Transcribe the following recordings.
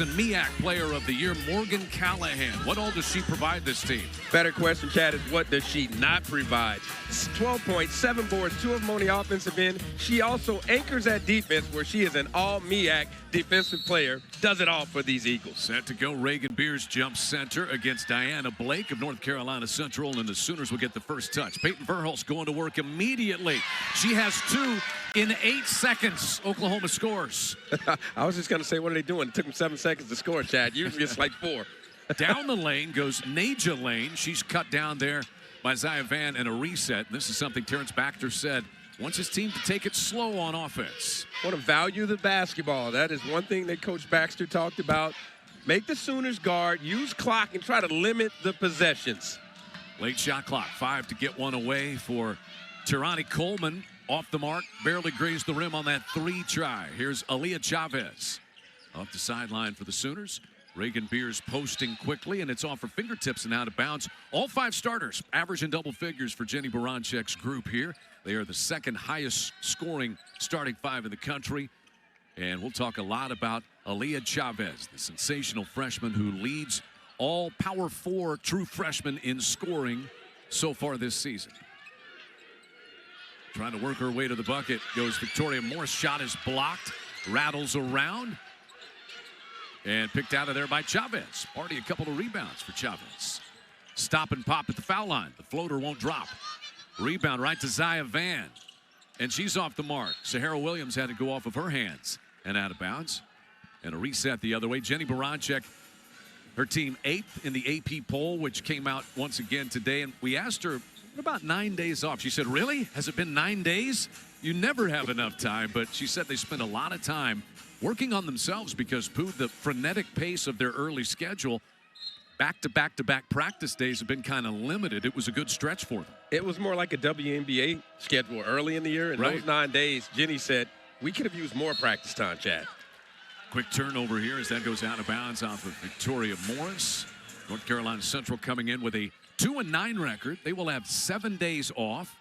And MEAC Player of the Year, Morgan Callahan. What all does she provide this team? Better question, Chad, is what does she not provide? 12 points, 7 boards, 2 of them on the offensive end. She also anchors at defense, where she is an all-MEAC defensive player. Does it all for these Eagles. Set to go. Reagan Beers jumps center against Diana Blake of North Carolina Central, and the Sooners will get the first touch. Peyton Verhulst going to work immediately. She has 2 in 8 seconds. Oklahoma scores. I was just going to say, what are they doing? It took them 7 seconds to score, Chad. Usually it's like 4. Down the lane goes Naja Lane. She's cut down there by Zaya Van, and a reset. And this is something Terrence Baxter said. Wants his team to take it slow on offense. Want to value the basketball. That is one thing that Coach Baxter talked about. Make the Sooners guard, use clock, and try to limit the possessions. Late shot clock. 5 to get one away for Tirani Coleman. Off the mark, barely grazed the rim on that 3 try. Here's Aaliyah Chavez off the sideline for the Sooners. Reagan Beers posting quickly, and it's off her fingertips and out of bounds. All 5 starters averaging double figures for Jenny Baranchek's group here. They are the second highest scoring starting 5 in the country. And we'll talk a lot about Aaliyah Chavez, the sensational freshman who leads all Power 4 true freshmen in scoring so far this season. Trying to work her way to the bucket goes Victoria Morse. Shot is blocked, rattles around, and picked out of there by Chavez. Already a couple of rebounds for Chavez. Stop and pop at the foul line. The floater won't drop. Rebound right to Zaya Van, and she's off the mark. Sahara Williams had to go off of her hands and out of bounds. And a reset the other way. Jenny Baranchek, her team 8th in the AP poll, which came out once again today. And we asked her, about 9 days off. She said, really? Has it been 9 days? You never have enough time. But she said they spent a lot of time working on themselves because, Pooh, the frenetic pace of their early schedule, back-to-back-to-back practice days have been kind of limited. It was a good stretch for them. It was more like a WNBA schedule early in the year. In those 9 days, Jenny said, we could have used more practice time, Chad. Quick turnover here as that goes out of bounds off of Victoria Morris. North Carolina Central coming in with a 2-9 record. They will have 7 days off,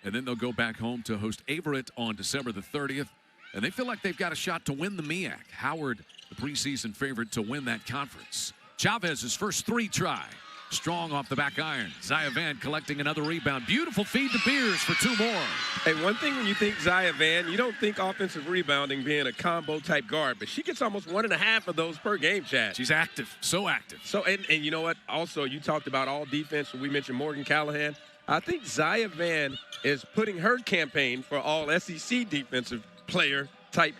and then they'll go back home to host Averett on December the 30th. And they feel like they've got a shot to win the MEAC. Howard, the preseason favorite to win that conference. Chavez's first 3 try. Strong off the back iron. Zaya Van collecting another rebound. Beautiful feed to Beers for 2 more. Hey, one thing when you think Zaya Van, you don't think offensive rebounding being a combo-type guard, but she gets almost 1.5 of those per game, Chad. She's active, so active. So, and you know what? Also, you talked about all defense. We mentioned Morgan Callahan. I think Zaya Van is putting her campaign for all SEC defensive player type,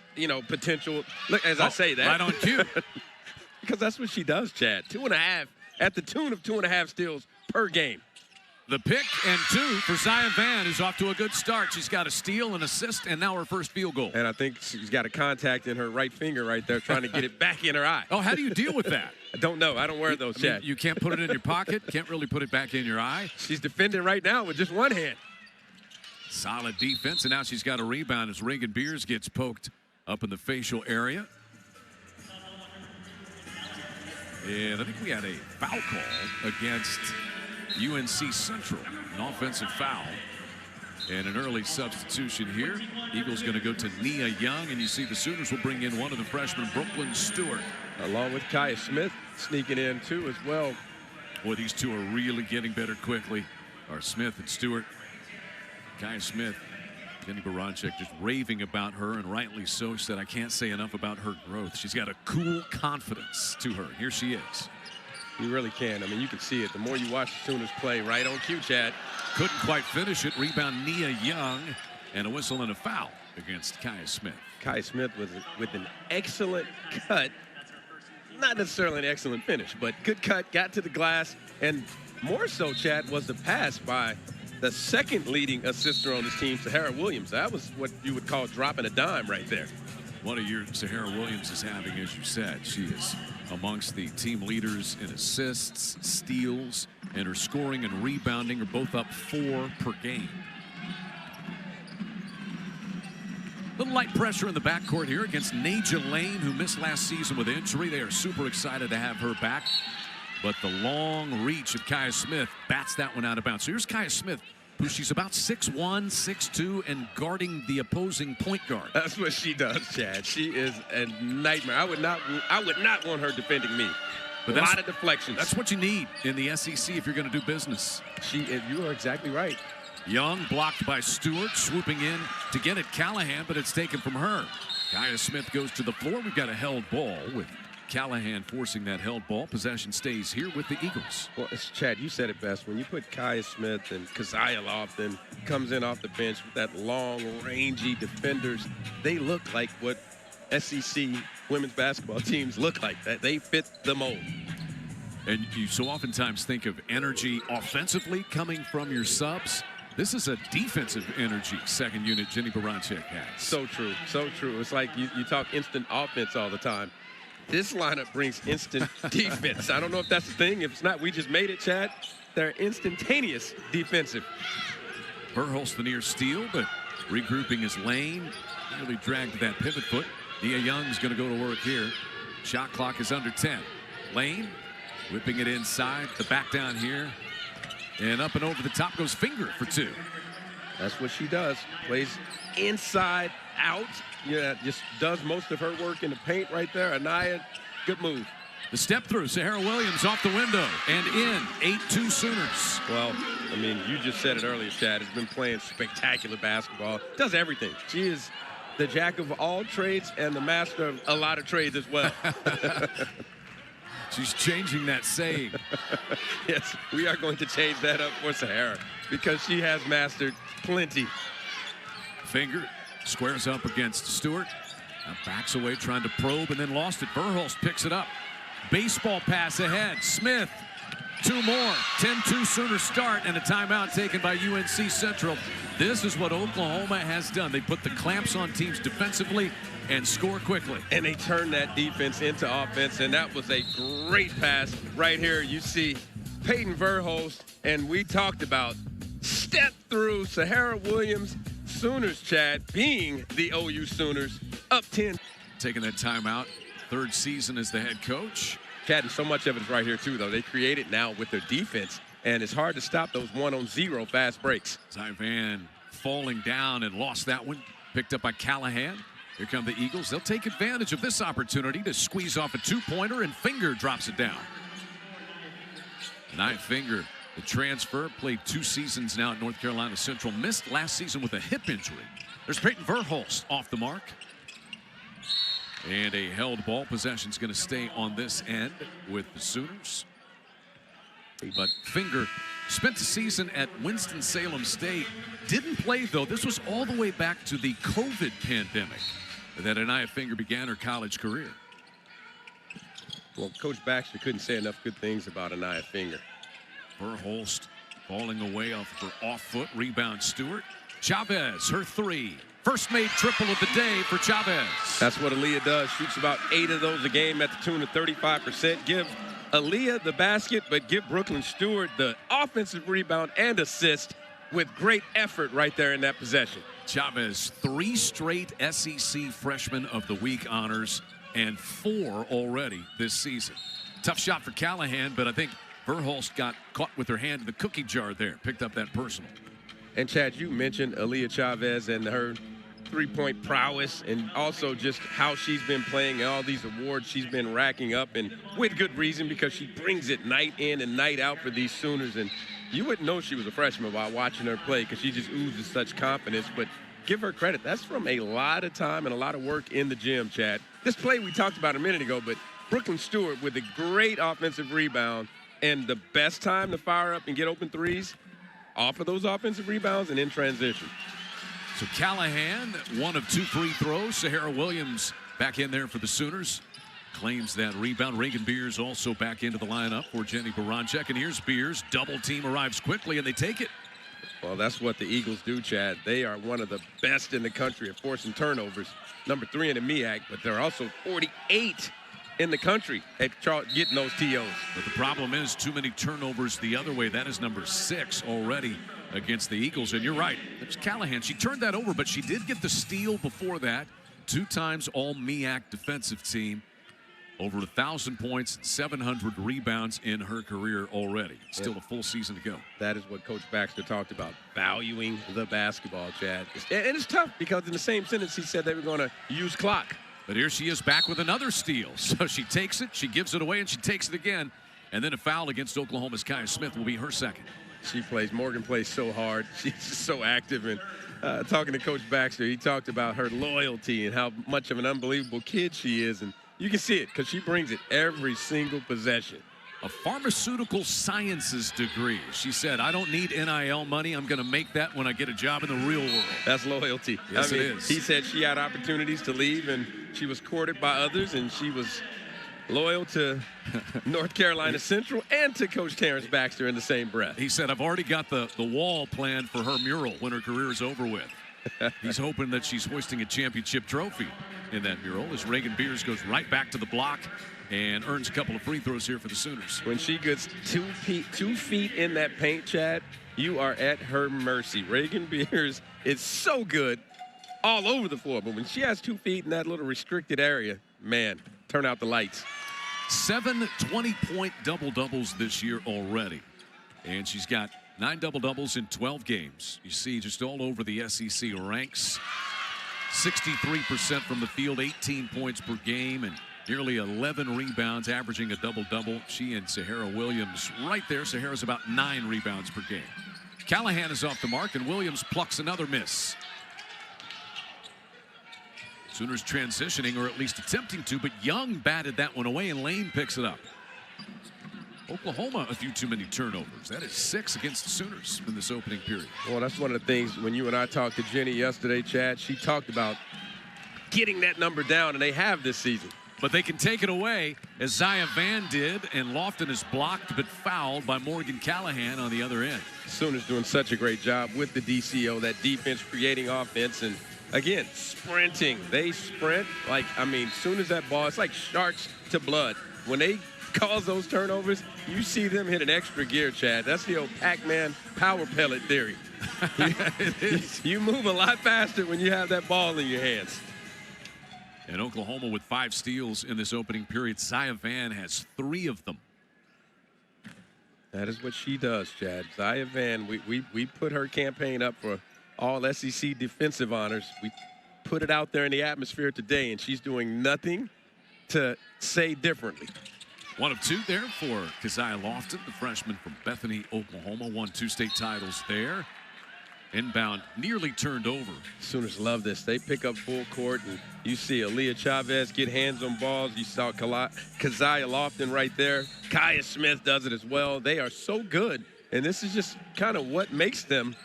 potential. Look, as I say that. Right on cue. Because that's what she does, Chad. 2.5 at the tune of 2.5 steals per game. The pick and 2 for Zaya Van is off to a good start. She's got a steal, an assist, and now her first field goal. And I think she's got a contact in her right finger right there trying to get it back in her eye. Oh, how do you deal with that? I don't know. I don't wear those, Chad. You can't put it in your pocket. Can't really put it back in your eye. She's defending right now with just one hand. Solid defense, and now she's got a rebound as Reagan Beers gets poked up in the facial area. And I think we had a foul call against UNC Central, an offensive foul. And an early substitution here. Eagles going to go to Nia Young, and you see the Sooners will bring in one of the freshmen, Brooklyn Stewart. Along with Kaya Smith sneaking in, too, as well. Boy, these two are really getting better quickly. Are Smith and Stewart. Kaya Smith, Jenny Baranchek just raving about her, and rightly so. She said, I can't say enough about her growth. She's got a cool confidence to her. Here she is. You really can. I mean, you can see it. The more you watch the Sooners play, right on cue, Chad. Couldn't quite finish it. Rebound Nia Young, and a whistle and a foul against Kaya Smith. Kaya Smith with an excellent cut. Not necessarily an excellent finish, but good cut, got to the glass, and more so, Chad, was the pass by the second leading assister on this team, Sahara Williams. That was what you would call dropping a dime right there. What a year Sahara Williams is having, as you said. She is amongst the team leaders in assists, steals, and her scoring and rebounding are both up 4 per game. Little light pressure in the backcourt here against Naja Lane, who missed last season with injury. They are super excited to have her back. But the long reach of Kaya Smith bats that one out of bounds. So here's Kaya Smith who she's about 6'1", 6'2", and guarding the opposing point guard. That's what she does, Chad. She is a nightmare. I would not want her defending me. But a lot of deflections. That's what you need in the SEC if you're going to do business. You are exactly right. Young blocked by Stewart, swooping in to get at Callahan, but it's taken from her. Kaya Smith goes to the floor. We've got a held ball with Callahan forcing that held ball. Possession stays here with the Eagles. Well, Chad, you said it best. When you put Kaya Smith and Keziah Lofton comes in off the bench with that long, rangy defenders, they look like what SEC women's basketball teams look like. That they fit the mold. And you so oftentimes think of energy offensively coming from your subs. This is a defensive energy second unit Jenny Baranczyk has. So true, so true. It's like you talk instant offense all the time. This lineup brings instant defense. I don't know if that's the thing. If it's not, we just made it, Chad. They're instantaneous defensive. Verhulst the near steal, but regrouping his lane. Nearly dragged that pivot foot. Nia Young's going to go to work here. Shot clock is under 10. Lane whipping it inside. The back down here. And up and over the top goes Finger for two. That's what she does. Plays inside out. Yeah, just does most of her work in the paint right there. Anaya, good move. The step through, Sahara Williams off the window and in. 8-2 Sooners. Well, I mean, you just said it earlier, Chad. Has been playing spectacular basketball. Does everything. She is the jack of all trades and the master of a lot of trades as well. She's changing that saying. Yes, we are going to change that up for Sahara because she has mastered plenty. Finger squares up against Stewart. Now backs away trying to probe and then lost it. Verhulst picks it up. Baseball pass ahead. Smith. Two more. 10-2 Sooner start and a timeout taken by UNC Central. This is what Oklahoma has done. They put the clamps on teams defensively and score quickly. And they turn that defense into offense, and that was a great pass. Right here you see Peyton Verhulst, and we talked about step through Sahara Williams. Sooners, Chad, being the OU Sooners, up 10. Taking that timeout. Third season as the head coach. Chad, and so much of it is right here, too, though. They create it now with their defense, and it's hard to stop those 1-on-0 fast breaks. Tyvan falling down and lost that one. Picked up by Callahan. Here come the Eagles. They'll take advantage of this opportunity to squeeze off a two-pointer, and Finger drops it down. Knife Finger, the transfer, played 2 seasons now at North Carolina Central. Missed last season with a hip injury. There's Peyton Verhulst off the mark. And a held ball. Possession's going to stay on this end with the Sooners. But Finger spent the season at Winston-Salem State. Didn't play, though. This was all the way back to the COVID pandemic that Anaya Finger began her college career. Well, Coach Baxter couldn't say enough good things about Anaya Finger. Verhulst falling away off her off foot. Rebound Stewart. Chavez, her three. First made triple of the day for Chavez. That's what Aaliyah does. Shoots about 8 of those a game at the tune of 35%. Give Aaliyah the basket, but give Brooklyn Stewart the offensive rebound and assist with great effort right there in that possession. Chavez, 3 straight SEC Freshman of the Week honors and 4 already this season. Tough shot for Callahan, but I think Verhulst got caught with her hand in the cookie jar there. Picked up that personal. And Chad, you mentioned Aaliyah Chavez and her three-point prowess and also just how she's been playing and all these awards she's been racking up, and with good reason because she brings it night in and night out for these Sooners. And you wouldn't know she was a freshman by watching her play because she just oozes such confidence. But give her credit. That's from a lot of time and a lot of work in the gym, Chad. This play we talked about a minute ago, but Brooklyn Stewart with a great offensive rebound and the best time to fire up and get open threes off of those offensive rebounds and in transition. So Callahan, 1 of 2 free throws. Sahara Williams back in there for the Sooners. Claims that rebound. Reagan Beers also back into the lineup for Jenny Baranczyk. And here's Beers. Double team arrives quickly, and they take it. Well, that's what the Eagles do, Chad. They are one of the best in the country at forcing turnovers. Number 3 in the MEAC, but they're also 48 in the country at getting those TOs. But the problem is too many turnovers the other way. That is number 6 already against the Eagles. And you're right, there's Callahan. She turned that over, but she did get the steal before that. 2 times all MEAC defensive team. Over 1,000 points, 700 rebounds in her career already. Still a full season to go. That is what Coach Baxter talked about, valuing the basketball, Chad. And it's tough because in the same sentence he said they were going to use clock. But here she is back with another steal. So she takes it, she gives it away, and she takes it again. And then a foul against Oklahoma's Kaya Smith will be her second. Morgan plays so hard. She's just so active. And talking to Coach Baxter, he talked about her loyalty and how much of an unbelievable kid she is. And you can see it because she brings it every single possession. A pharmaceutical sciences degree. She said, I don't need NIL money. I'm going to make that when I get a job in the real world. That's loyalty. Yes, it is. He said she had opportunities to leave, and she was courted by others, and she was loyal to North Carolina Central and to Coach Terrence Baxter in the same breath. He said, I've already got the wall planned for her mural when her career is over with. He's hoping that she's hoisting a championship trophy in that mural as Reagan Beers goes right back to the block and earns a couple of free throws here for the Sooners. When she gets 2 feet in that paint, Chad, you are at her mercy. Reagan Beers is so good all over the floor, but when she has 2 feet in that little restricted area, man, turn out the lights. 7 20-point double-doubles this year already. And she's got 9 double-doubles in 12 games. You see just all over the SEC ranks. 63% from the field, 18 points per game, and nearly 11 rebounds, averaging a double-double. She and Sahara Williams right there. Sahara's about 9 rebounds per game. Callahan is off the mark, and Williams plucks another miss. Sooners transitioning, or at least attempting to, but Young batted that one away, and Lane picks it up. Oklahoma, a few too many turnovers. That is 6 against the Sooners in this opening period. Well, that's one of the things when you and I talked to Jenny yesterday, Chad, she talked about getting that number down, and they have this season. But they can take it away, as Zaya Van did, and Lofton is blocked but fouled by Morgan Callahan on the other end. Sooners doing such a great job with the DCO, that defense creating offense, and again, sprinting. They sprint like, soon as that ball, it's like sharks to blood. When they cause those turnovers, you see them hit an extra gear, Chad. That's the old Pac-Man power pellet theory. It is. You move a lot faster when you have that ball in your hands. And Oklahoma with 5 steals in this opening period. Zaya Van has 3 of them. That is what she does, Chad. Zaya Van, we put her campaign up for all SEC defensive honors. We put it out there in the atmosphere today, and she's doing nothing to say differently. 1 of 2 there for Keziah Lofton, the freshman from Bethany, Oklahoma. Won 2 state titles there. Inbound nearly turned over. Sooners love this. They pick up full court, and you see Aaliyah Chavez get hands on balls. You saw Keziah Lofton right there. Kaya Smith does it as well. They are so good, and this is just kind of what makes them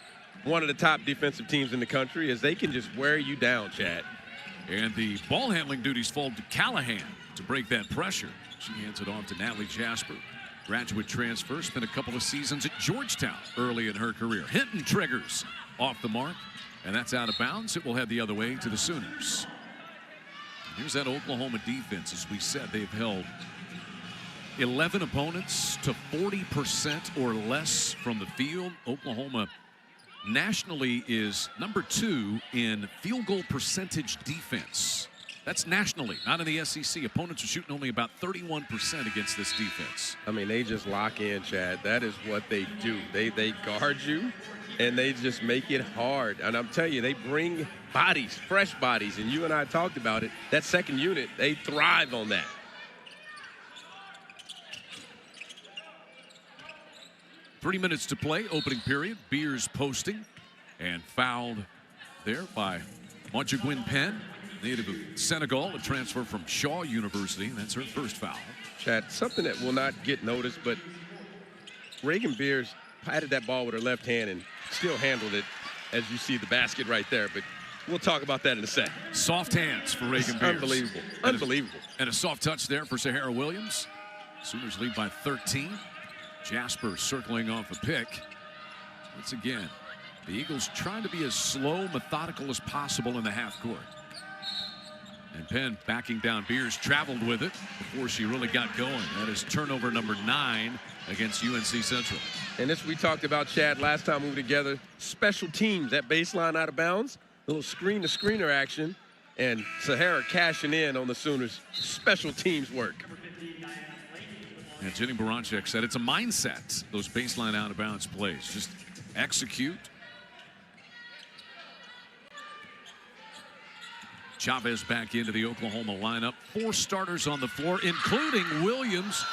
one of the top defensive teams in the country, is they can just wear you down, Chad. And the ball handling duties fall to Callahan to break that pressure. She hands it off to Natalie Jasper. Graduate transfer, spent a couple of seasons at Georgetown early in her career. Hinton triggers off the mark, and that's out of bounds. It will head the other way to the Sooners. Here's that Oklahoma defense. As we said, they've held 11 opponents to 40% or less from the field. Oklahoma nationally is number 2 in field goal percentage defense. That's nationally, not in the SEC. Opponents are shooting only about 31% against this defense. They just lock in, Chad. That is what they do. They guard you, and they just make it hard. And I'm telling you, they bring bodies, fresh bodies, and you and I talked about it. That second unit, they thrive on that. Three minutes to play, opening period. Beers posting and fouled there by Montjagwin Penn, native of Senegal, a transfer from Shaw University. That's her first foul. Chad, something that will not get noticed, but Reagan Beers patted that ball with her left hand and still handled it, as you see the basket right there. But we'll talk about that in a second. Soft hands for Reagan Beers. Unbelievable. Unbelievable. And a soft touch there for Sahara Williams. Sooners lead by 13. Jasper circling off a pick. Once again, the Eagles trying to be as slow, methodical as possible in the half court. And Penn backing down. Beers traveled with it before she really got going. That is turnover number 9 against UNC Central. And this we talked about, Chad, last time we were together. Special teams, that baseline out of bounds, a little screen-to-screener action. And Sahara cashing in on the Sooners' special teams work. And Jenny Baranchek said it's a mindset, those baseline out-of-bounds plays. Just execute. Chavez back into the Oklahoma lineup. 4 starters on the floor, including Williams.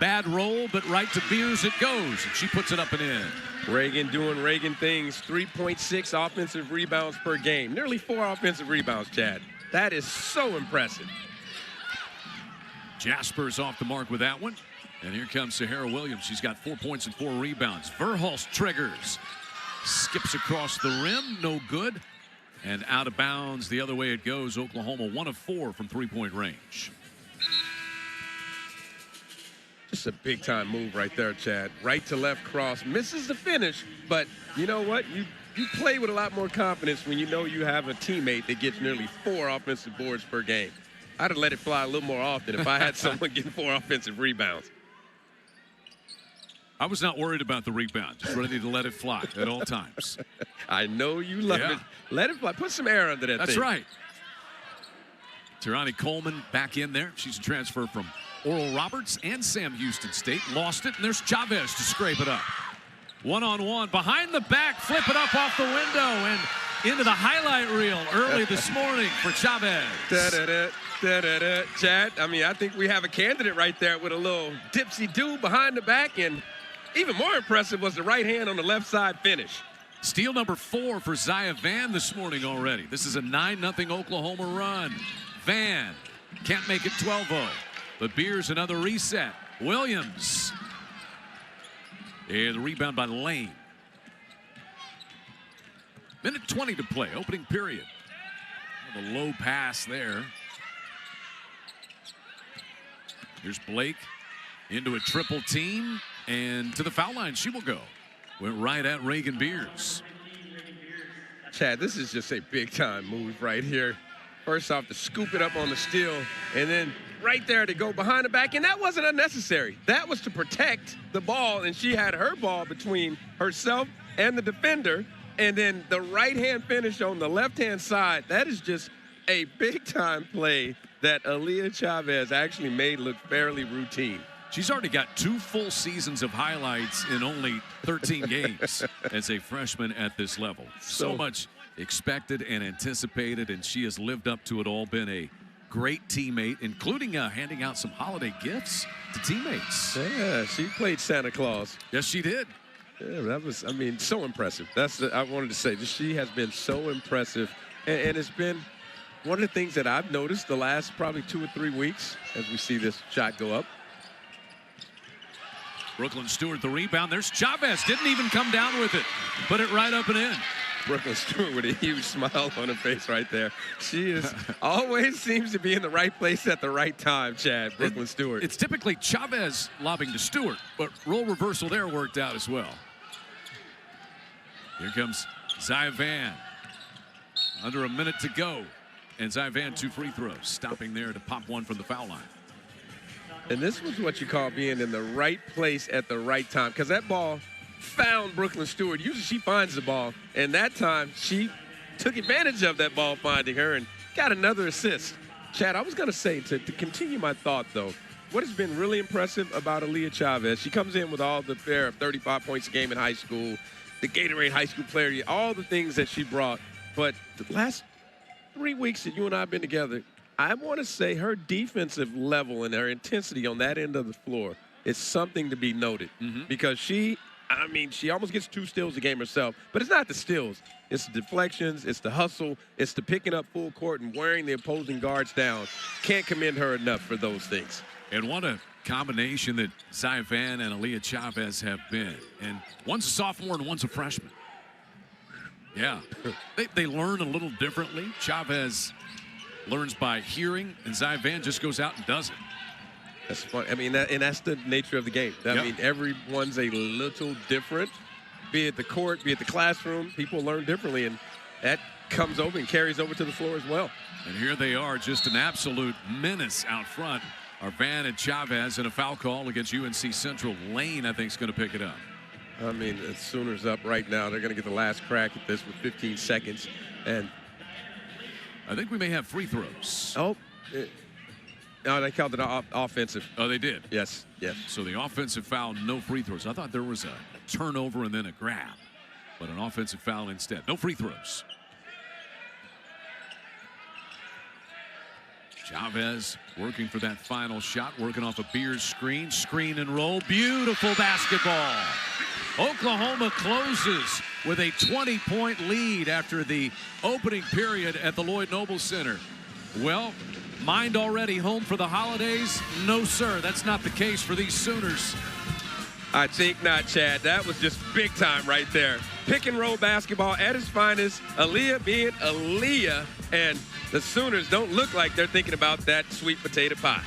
Bad roll, but right to Beers it goes, and she puts it up and in. Reagan doing Reagan things. 3.6 offensive rebounds per game. Nearly 4 offensive rebounds, Chad. That is so impressive. Jasper's off the mark with that one. And here comes Sahara Williams. She's got 4 points and 4 rebounds. Verhulst triggers. Skips across the rim. No good. And out of bounds the other way it goes. Oklahoma 1 of 4 from three-point range. Just a big-time move right there, Chad. Right to left cross. Misses the finish, but you know what? You play with a lot more confidence when you know you have a teammate that gets nearly 4 offensive boards per game. I'd have let it fly a little more often if I had someone getting 4 offensive rebounds. I was not worried about the rebound. Just ready to let it fly at all times. I know you love it. Let it fly. Put some air under that thing. That's right. Tirani Coleman back in there. She's a transfer from Oral Roberts and Sam Houston State. Lost it, and there's Chavez to scrape it up. One-on-one, behind the back, flip it up off the window and into the highlight reel early this morning for Chavez. Chad, I mean, I think we have a candidate right there with a little dipsy-do behind the back, and even more impressive was the right hand on the left side finish. Steal number 4 for Zaya Van this morning already. This is a 9-0 Oklahoma run. Van can't make it 12-0. But Beers another reset. Williams. And the rebound by Lane. Minute 20 to play, opening period. A low pass there. Here's Blake into a triple team, and to the foul line she will go. Went right at Reagan Beers. Chad, this is just a big-time move right here. First off, to scoop it up on the steal, and then right there to go behind the back, and that wasn't unnecessary. That was to protect the ball, and she had her ball between herself and the defender, and then the right-hand finish on the left-hand side. That is just a big-time play that Aaliyah Chavez actually made look fairly routine. She's already got 2 full seasons of highlights in only 13 games as a freshman at this level. So much expected and anticipated, and she has lived up to it all. Been a great teammate, including handing out some holiday gifts to teammates. Yeah, she played Santa Claus. Yes, she did. Yeah, that was, I mean, so impressive. I wanted to say, she has been so impressive, and it's been one of the things that I've noticed the last probably 2 or 3 weeks as we see this shot go up. Brooklyn Stewart the rebound. There's Chavez. Didn't even come down with it. Put it right up and in. Brooklyn Stewart with a huge smile on her face right there. She is always seems to be in the right place at the right time, Chad. Brooklyn Stewart. It's typically Chavez lobbing to Stewart, but role reversal there worked out as well. Here comes Zaya Van. Under a minute to go. And Zaya Van 2 free throws. Stopping there to pop one from the foul line. And this was what you call being in the right place at the right time, because that ball found Brooklyn Stewart. Usually she finds the ball, and that time she took advantage of that ball finding her and got another assist. Chad, I was going to say, to continue my thought, though, what has been really impressive about Aaliyah Chavez, she comes in with all the flair of 35 points a game in high school, the Gatorade High School Player, all the things that she brought. But the last 3 weeks that you and I have been together, I want to say her defensive level and her intensity on that end of the floor is something to be noted. Because she almost gets 2 steals a game herself, but it's not the steals. It's the deflections, it's the hustle, it's the picking up full court and wearing the opposing guards down. Can't commend her enough for those things. And what a combination that Zaya Van and Aaliyah Chavez have been. And one's a sophomore and one's a freshman. Yeah, they learn a little differently. Chavez learns by hearing, and Zaya Van just goes out and does it. That's fun. I mean, and that's the nature of the game. I mean, everyone's a little different, be it the court, be it the classroom. People learn differently, and that comes over and carries over to the floor as well. And here they are, just an absolute menace out front. Are Van and Chavez, and a foul call against UNC Central. Lane, I think, is going to pick it up. I mean, the Sooners up right now. They're going to get the last crack at this with 15 seconds. And I think we may have free throws. Oh, no, they called it offensive. Oh, they did? Yes, yes. So the offensive foul, no free throws. I thought there was a turnover and then a grab, but an offensive foul instead. No free throws. Chavez working for that final shot, working off a Beers screen and roll. Beautiful basketball. Oklahoma closes with a 20-point lead after the opening period at the Lloyd Noble Center. Well, mind already home for the holidays? No, sir. That's not the case for these Sooners. I think not, Chad. That was just big time right there. Pick and roll basketball at its finest. Aaliyah being Aaliyah. And the Sooners don't look like they're thinking about that sweet potato pie.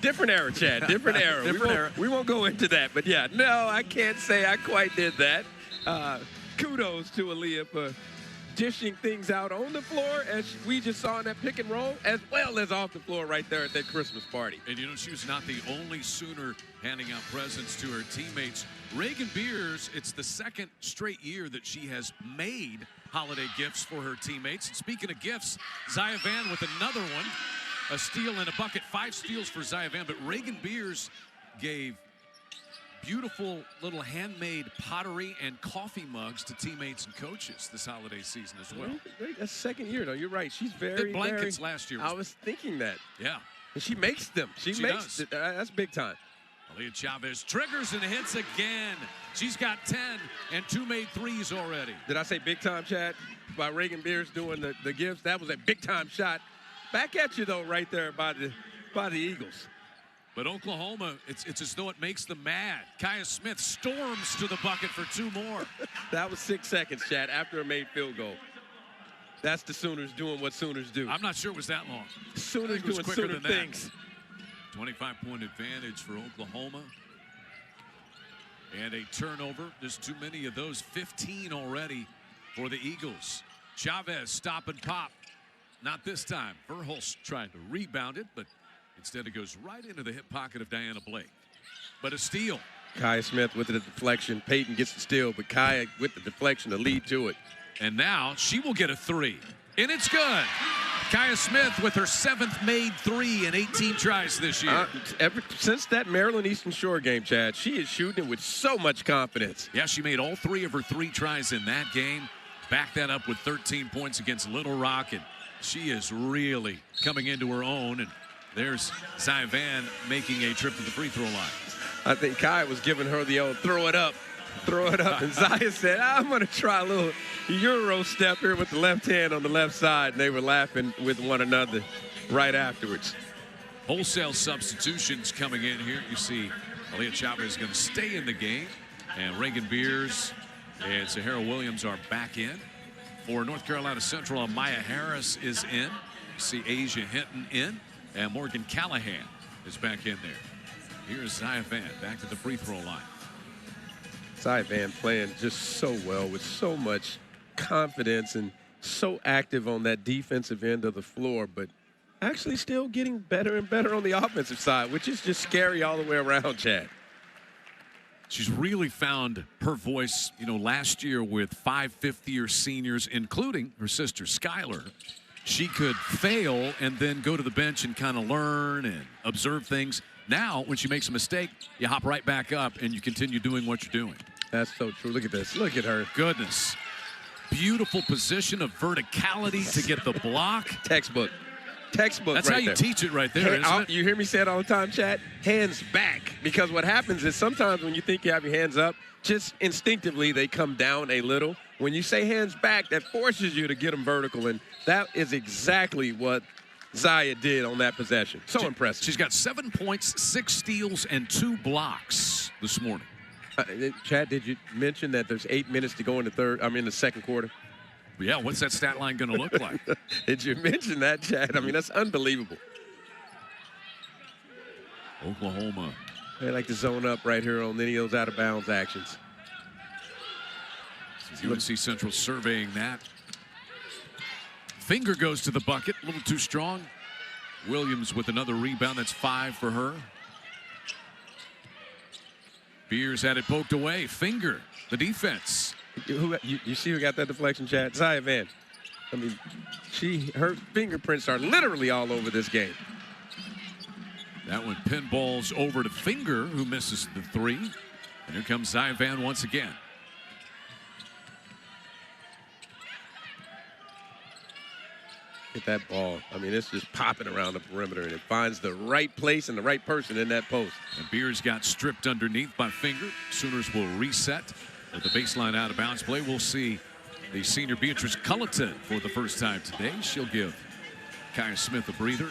Different era, Chad. Different era. We won't go into that. But, yeah, no, I can't say I quite did that. Kudos to Aaliyah for dishing things out on the floor, as we just saw in that pick and roll, as well as off the floor right there at that Christmas party. And, you know, she was not the only Sooner handing out presents to her teammates. Reagan Beers, it's the second straight year that she has made holiday gifts for her teammates. And speaking of gifts, Zaya Van with another one. A steal and a bucket. 5 steals for Zaya Van. But Reagan Beers gave beautiful little handmade pottery and coffee mugs to teammates and coaches this holiday season as well. That's second year, though. You're right. She's very, blankets last year. I was thinking that. Yeah. And she makes them. She makes it. That's big time. Aaliyah Chavez triggers and hits again. She's got 10 and 2 made threes already. Did I say big time, Chad? By Reagan Beers doing the gifts. That was a big time shot. Back at you, though, right there by the Eagles. But Oklahoma, it's as though it makes them mad. Kaya Smith storms to the bucket for 2 more. That was 6 seconds, Chad, after a made field goal. That's the Sooners doing what Sooners do. I'm not sure it was that long. Sooners doing Sooner things. 25-point advantage for Oklahoma. And a turnover. There's too many of those. 15 already for the Eagles. Chavez stop and pop. Not this time. Verhulst trying to rebound it, but instead it goes right into the hip pocket of Diana Blake. But a steal. Kaya Smith with the deflection. Peyton gets the steal, but Kaya with the deflection to lead to it. And now she will get a 3. And it's good. Kaya Smith with her 7th made 3 in 18 tries this year. Since that Maryland Eastern Shore game, Chad, she is shooting with so much confidence. Yeah, she made all 3 of her 3 tries in that game. Backed that up with 13 points against Little Rock. And she is really coming into her own. And there's Zaya Van making a trip to the free throw line. I think Kaya was giving her the old throw it up. Throw it up. And Zaya said, I'm going to try a little Euro step here with the left hand on the left side. And they were laughing with one another right afterwards. Wholesale substitutions coming in here. You see Aaliyah Chavez is going to stay in the game. And Reagan Beers and Sahara Williams are back in. For North Carolina Central, Amaya Harris is in. You see Asia Hinton in. And Morgan Callahan is back in there. Here's Zaya Van back to the free throw line. Zaya Van playing just so well with so much confidence and so active on that defensive end of the floor, but actually still getting better and better on the offensive side, which is just scary all the way around, Chad. She's really found her voice, you know, last year with 5 fifth-year seniors, including her sister Skylar. She could fail and then go to the bench and kind of learn and observe things. Now, when she makes a mistake, you hop right back up and you continue doing what you're doing. That's so true. Look at this. Look at her. Goodness. Beautiful position of verticality to get the block. Textbook. Textbook. That's right how you there. teach it right there, isn't it? You hear me say it all the time, Chad? Hands back. Because what happens is sometimes when you think you have your hands up, just instinctively they come down a little. When you say hands back, that forces you to get them vertical, and that is exactly what Zaya did on that possession. So impressive. She's got 7 points, 6 steals, and 2 blocks this morning. Chad, did you mention that there's 8 minutes to go in the second quarter? Yeah, what's that stat line going to look like? Did you mention that, Chad? I mean, that's unbelievable. Oklahoma. They like to zone up right here on any of those out-of-bounds actions. UNC Central surveying that. Finger goes to the bucket, a little too strong. Williams with another rebound. That's 5 for her. Beers had it poked away. Finger, the defense. You see who got that deflection, Chad? Zaya Van. I mean, her fingerprints are literally all over this game. That one pinballs over to Finger, who misses the three. And here comes Zivan once again. Get that ball. I mean, it's just popping around the perimeter, and it finds the right place and the right person in that post. And Beers got stripped underneath by Finger. Sooners will reset with the baseline out of bounds play. We'll see the senior Beatrice Culleton for the first time today. She'll give Kaya Smith a breather.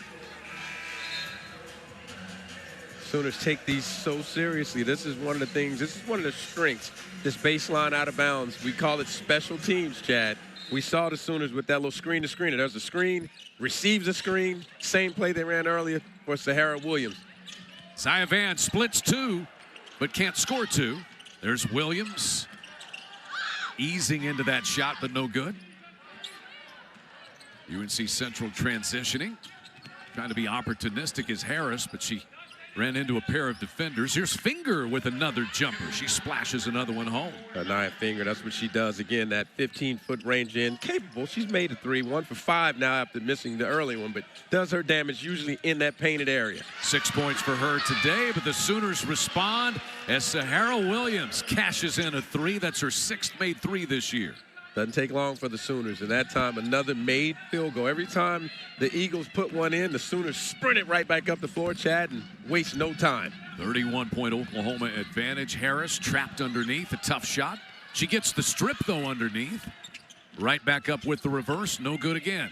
Sooners take these so seriously. This is one of the things, this is one of the strengths, this baseline out of bounds. We call it special teams, Chad. We saw the Sooners with that little screen to screen. There's a screen, receives a screen, same play they ran earlier for Sahara Williams. Zivan splits two, but can't score two. There's Williams easing into that shot, but no good. UNC Central transitioning, trying to be opportunistic as Harris, but she ran into a pair of defenders. Here's Finger with another jumper. She splashes another one home. Anaya Finger, that's what she does. Again, that 15-foot range in. Capable. She's made a three. 1 for 5 now after missing the early one, but does her damage usually in that painted area. 6 points for her today, but the Sooners respond as Sahara Williams cashes in a three. That's her 6th made three this year. Doesn't take long for the Sooners. And that time, another made field goal. Every time the Eagles put one in, the Sooners sprint it right back up the floor, Chad, and waste no time. 31-point Oklahoma advantage. Harris trapped underneath. A tough shot. She gets the strip, though, underneath. Right back up with the reverse. No good again.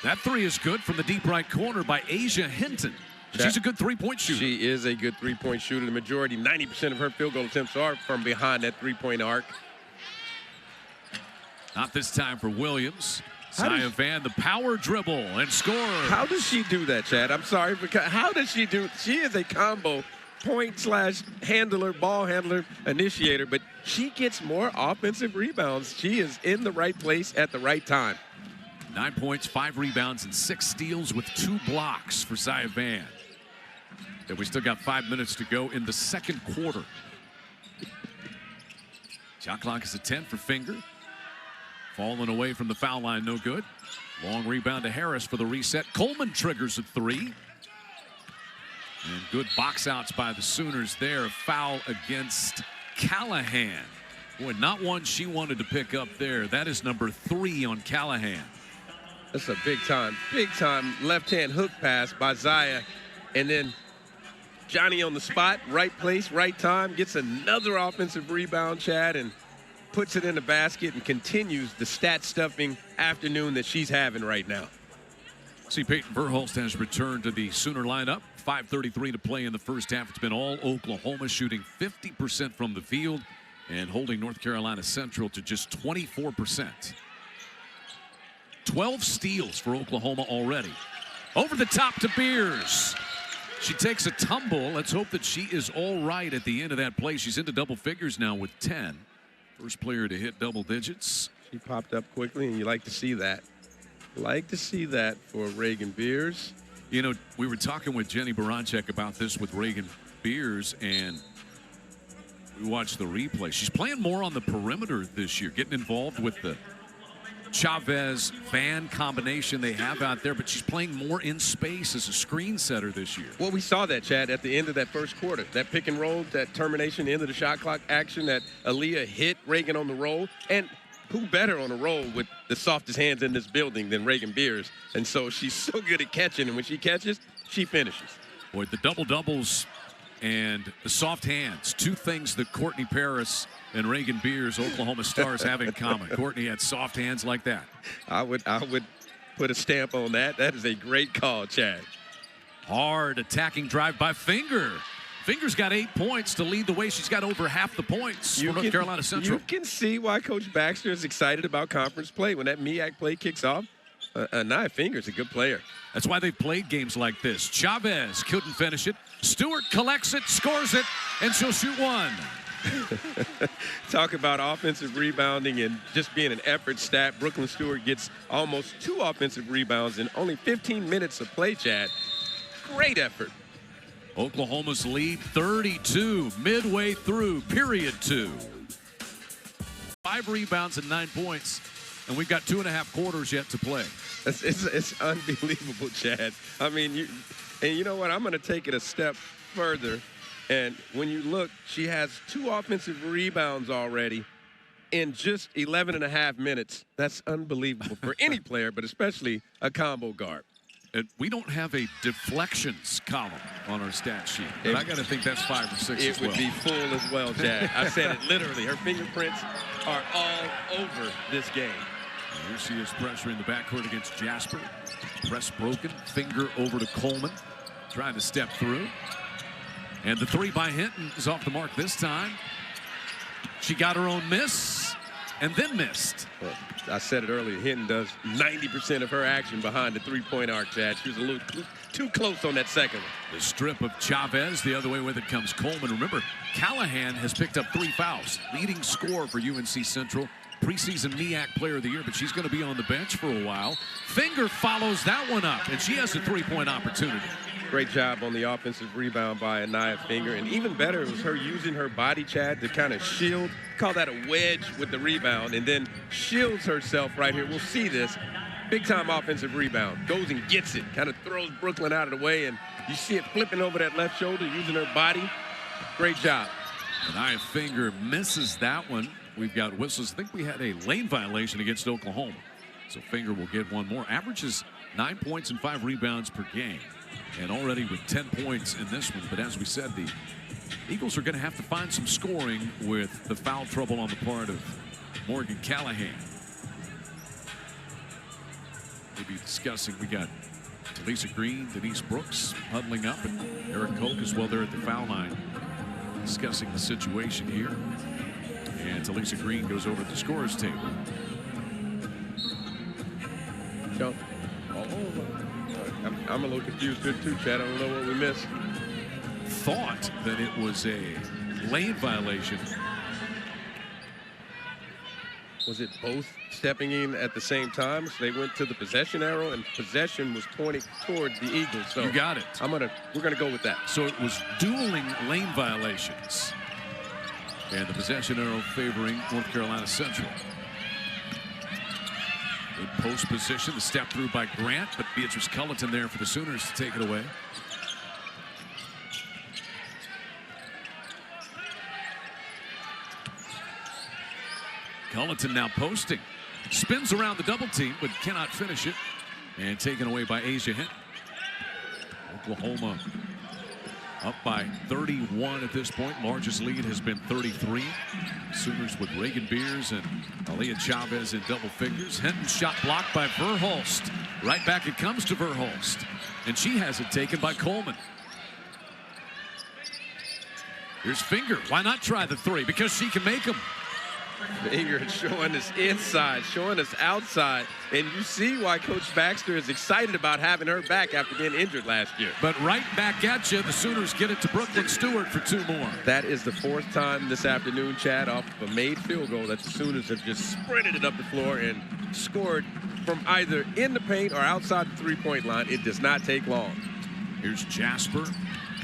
That three is good from the deep right corner by Asia Hinton. She's a good three-point shooter. She is a good three-point shooter. The majority, 90% of her field goal attempts are from behind that three-point arc. Not this time for Williams. Zivan, the power dribble and score. How does she do that, Chad? I'm sorry, because how does she do? She is a combo point/handler, ball handler, initiator, but she gets more offensive rebounds. She is in the right place at the right time. 9 points, 5 rebounds, and 6 steals with 2 blocks for Zivan. And we still got 5 minutes to go in the second quarter. Shot clock is at 10 for Finger. Falling away from the foul line, no good. Long rebound to Harris for the reset. Coleman triggers a three. And good box outs by the Sooners there. Foul against Callahan. Boy, not one she wanted to pick up there. That is number 3 on Callahan. That's a big time left-hand hook pass by Zaya. And then Johnny on the spot, right place, right time, gets another offensive rebound, Chad, and puts it in the basket and continues the stat-stuffing afternoon that she's having right now. See, Peyton Verhulst has returned to the Sooner lineup. 5:33 to play in the first half. It's been all Oklahoma, shooting 50% from the field and holding North Carolina Central to just 24%. 12 steals for Oklahoma already. Over the top to Beers. She takes a tumble. Let's hope that she is all right at the end of that play. She's into double figures now with 10. First player to hit double digits. She popped up quickly, and you like to see that. Like to see that for Reagan Beers. You know, we were talking with Jenny Baranczyk about this with Reagan Beers, and we watched the replay. She's playing more on the perimeter this year, getting involved with the Chavez-Van combination they have out there, but she's playing more in space as a screen setter this year. Well, we saw that, Chad, at the end of that first quarter. That pick and roll, that termination, end of the shot clock action that Aaliyah hit Reagan on the roll. And who better on a roll with the softest hands in this building than Reagan Beers? And so she's so good at catching, and when she catches, she finishes. Boy, the double-doubles and the soft hands, two things that Courtney Paris and Reagan Beers, Oklahoma Stars, have in common. Courtney had soft hands like that. I would put a stamp on that. That is a great call, Chad. Hard attacking drive by Finger. Finger's got 8 points to lead the way. She's got over half the points for North Carolina Central. You can see why Coach Baxter is excited about conference play. When that MEAC play kicks off, Anaya Finger's a good player. That's why they've played games like this. Chavez couldn't finish it. Stewart collects it, scores it, and she'll shoot one. Talk about offensive rebounding and just being an effort stat. Brooklyn Stewart gets almost 2 offensive rebounds in only 15 minutes of play, Chad. Great effort. Oklahoma's lead 32 midway through period 2. 5 rebounds and 9 points, and we've got 2.5 quarters yet to play. It's unbelievable, Chad. I mean, you know what? I'm going to take it a step further. And when you look, she has 2 offensive rebounds already in just 11 and a half minutes. That's unbelievable for any player, but especially a combo guard. And we don't have a deflections column on our stat sheet, but I got to think that's 5 or 6 as well. It would be full as well, Chad. I said it literally. Her fingerprints are all over this game. Here she is pressuring the backcourt against Jasper. Press broken, finger over to Coleman, trying to step through. And the 3 by Hinton is off the mark this time. She got her own miss and then missed. Well, I said it earlier, Hinton does 90% of her action behind the 3-point arc, Chad. She was a little too close on that second one. The strip of Chavez. The other way with it comes Coleman. Remember, Callahan has picked up 3 fouls. Leading scorer for UNC Central. Preseason MEAC Player of the Year, but she's going to be on the bench for a while. Finger follows that one up, and she has a 3-point opportunity. Great job on the offensive rebound by Anaya Finger. And even better, it was her using her body, Chad, to kind of shield. Call that a wedge with the rebound, and then shields herself right here. We'll see this. Big-time offensive rebound. Goes and gets it. Kind of throws Brooklyn out of the way, and you see it flipping over that left shoulder, using her body. Great job. Anaya Finger misses that one. We've got whistles. I think we had a lane violation against Oklahoma. So Finger will get one more. Averages 9 points and 5 rebounds per game. And already with 10 points in this one. But as we said, the Eagles are going to have to find some scoring with the foul trouble on the part of Morgan Callahan. We'll be discussing. We got Talisa Green, Denise Brooks huddling up, and Eric Koch as well there at the foul line discussing the situation here. And Talisa Green goes over to the scorer's table. So, I'm a little confused here too, Chad. I don't know what we missed. Thought that it was a lane violation. Was it both stepping in at the same time? So they went to the possession arrow, and possession was pointing toward the Eagles. So you got it. We're gonna go with that. So it was dueling lane violations. And the possession arrow favoring North Carolina Central. Good post position, the step through by Grant, but Beatrice Culleton there for the Sooners to take it away. Culleton now posting. Spins around the double team, but cannot finish it. And taken away by Asia Hinton. Oklahoma up by 31 at this point. Largest lead has been 33. Sooners with Reagan Beers and Aaliyah Chavez in double figures. Hinton shot blocked by Verhulst. Right back it comes to Verhulst. And she has it taken by Coleman. Here's Finger. Why not try the 3? Because she can make them. Finger showing us inside, showing us outside, and you see why Coach Baxter is excited about having her back after being injured last year. But right back at you, the Sooners get it to Brooklyn Stewart for 2 more. That is the 4th time this afternoon, Chad, off of a made field goal that the Sooners have just sprinted it up the floor and scored from either in the paint or outside the 3-point line. It does not take long. Here's Jasper,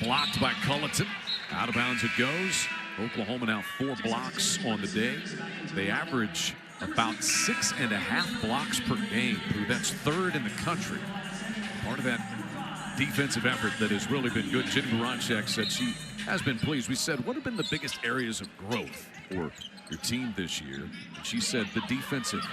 blocked by Culleton. Out of bounds it goes. Oklahoma now 4 blocks on the day. They average about 6.5 blocks per game. That's 3rd in the country. Part of that defensive effort that has really been good. Jenny Baranchek said she has been pleased. We said, what have been the biggest areas of growth for your team this year? And she said the defensive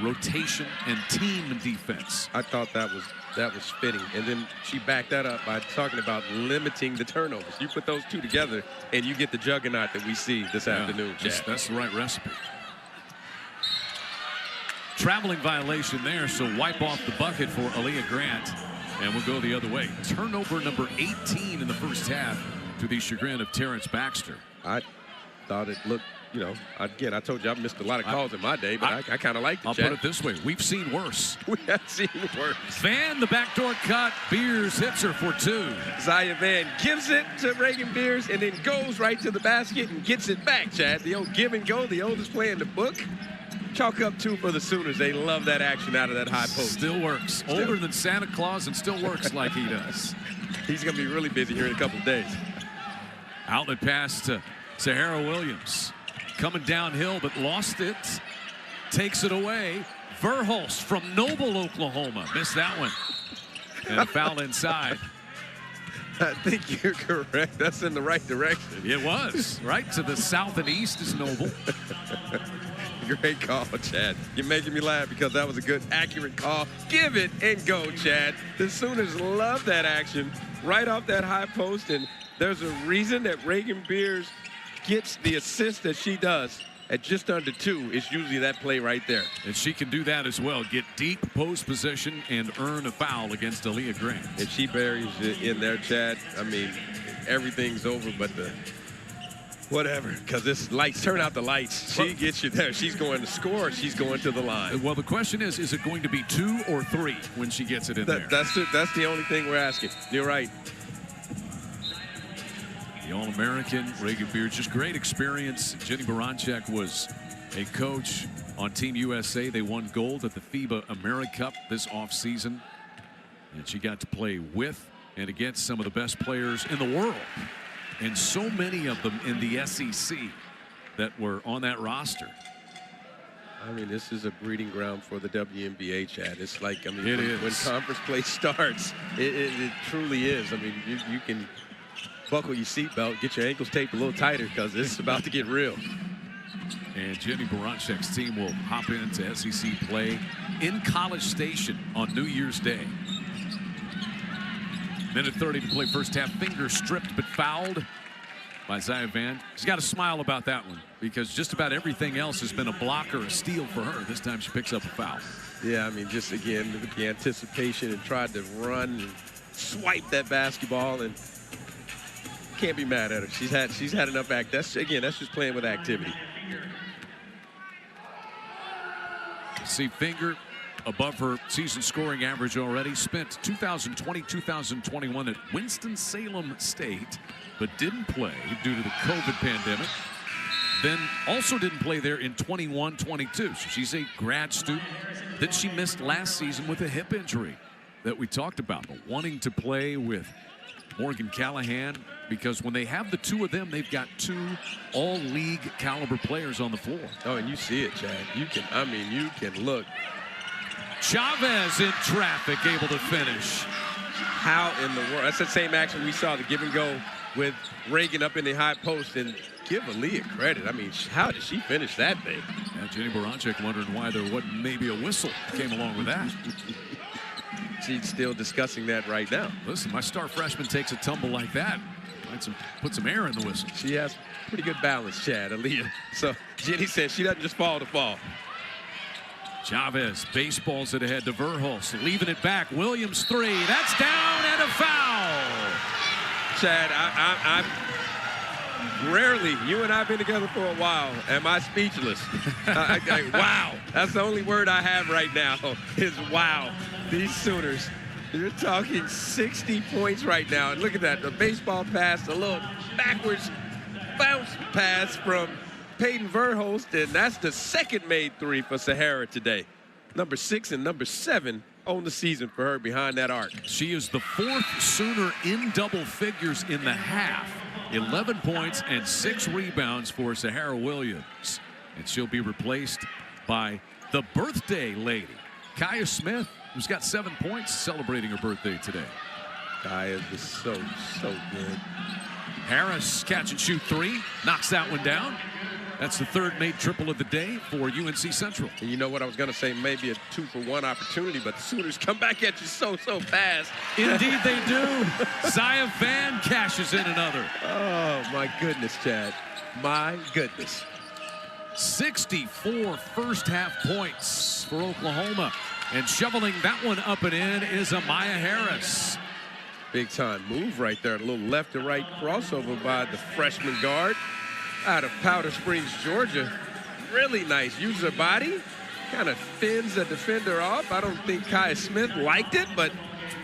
rotation and team defense. I thought that was fitting, and then she backed that up by talking about limiting the turnovers. You put those 2 together and you get the juggernaut that we see this afternoon, Chad. That's the right recipe. Traveling violation there, so wipe off the bucket for Aaliyah Grant, and we'll go the other way. Turnover number 18 in the first half to the chagrin of Terrence Baxter. I thought it looked, you know, again, I told you I've missed a lot of calls in my day, but I kind of liked it, I'll Chad. put it this way. We've seen worse. We have seen worse. Van, the backdoor cut. Beers hits her for 2. Zaya Van gives it to Reagan Beers and then goes right to the basket and gets it back, Chad. The old give and go, the oldest play in the book. Chalk up 2 for the Sooners. They love that action out of that high post. Still works. Older than Santa Claus and still works like he does. He's going to be really busy here in a couple of days. Outlet pass to Sahara Williams. coming downhill, but lost it. Takes it away. Verhulst from Noble, Oklahoma. Missed that one. And a foul inside. I think you're correct. That's in the right direction. It was. Right to the south and east is Noble. Great call, Chad. You're making me laugh because that was a good, accurate call. Give it and go, Chad. The Sooners love that action right off that high post, and there's a reason that Reagan Beers gets the assist that she does at just under 2. It's usually that play right there. And she can do that as well. Get deep post position and earn a foul against Aaliyah Grant. If she buries it in there, Chad, I mean, everything's over but the whatever, because this lights, turn out the lights. She gets you there. She's going to score. She's going to the line. Well, the question is it going to be 2 or 3 when she gets it in there? That's the only thing we're asking. You're right. The All-American, Reagan Beers, just great experience. Jenny Baranczyk was a coach on Team USA. They won gold at the FIBA AmeriCup this offseason. And she got to play with and against some of the best players in the world. And so many of them in the SEC that were on that roster. I mean, this is a breeding ground for the WNBA, Chad. It's like, I mean, when conference play starts, it truly is. I mean, you can buckle your seatbelt, get your ankles taped a little tighter because it's about to get real. And Jenny Baranczyk's team will hop into SEC play in College Station on New Year's Day. Minute 30 to play first half. Finger stripped but fouled by Zia Van. She's got a smile about that one because just about everything else has been a block or a steal for her. This time she picks up a foul. Yeah, I mean, just again, with the anticipation and tried to run and swipe that basketball, and can't be mad at her. She's had enough act. That's just playing with activity. See Finger above her season scoring average already. Spent 2020-2021 at Winston-Salem State, but didn't play due to the COVID pandemic. Then also didn't play there in 21-22. So she's a grad student. Then she missed last season with a hip injury that we talked about. But wanting to play with Morgan Callahan, because when they have the two of them, they've got 2 all-league caliber players on the floor. Oh, and you see it, Chad. You can look. Chavez in traffic, able to finish. How in the world? That's the same action we saw, the give and go with Reagan up in the high post. And give Aaliyah credit. I mean, how did she finish that thing? Yeah, Jenny Baranczyk wondering why there wasn't maybe a whistle came along with that. She's still discussing that right now. Listen, my star freshman takes a tumble like that. Put some air in the whistle. She has pretty good balance, Chad, Aaliyah. So Jenny said she doesn't just fall to fall. Chavez baseballs it ahead to Verhulst, leaving it back. Williams 3. That's down and a foul. Chad, I'm rarely, you and I have been together for a while. Am I speechless? Wow. That's the only word I have right now is wow. These Sooners, you're talking 60 points right now. And look at that, the baseball pass, a little backwards bounce pass from Peyton Verhulst, and that's the second made 3 for Sahara today. Number 6 and number 7 on the season for her behind that arc. She is the 4th Sooner in double figures in the half. 11 points and 6 rebounds for Sahara Williams. And she'll be replaced by the birthday lady, Kaya Smith, who's got 7 points, celebrating her birthday today. Kaya is so good. Harris catch and shoot 3, knocks that one down. That's the 3rd made triple of the day for UNC Central. And you know what I was going to say, maybe a 2-for-1 opportunity, but the Sooners come back at you so fast. Indeed they do. Zia Van cashes in another. Oh, my goodness, Chad. My goodness. 64 first half points for Oklahoma. And shoveling that one up and in is Amaya Harris. Big time move right there. A little left to right crossover by the freshman guard out of Powder Springs, Georgia. Really nice. Uses her body. Kind of fins the defender off. I don't think Kaya Smith liked it, but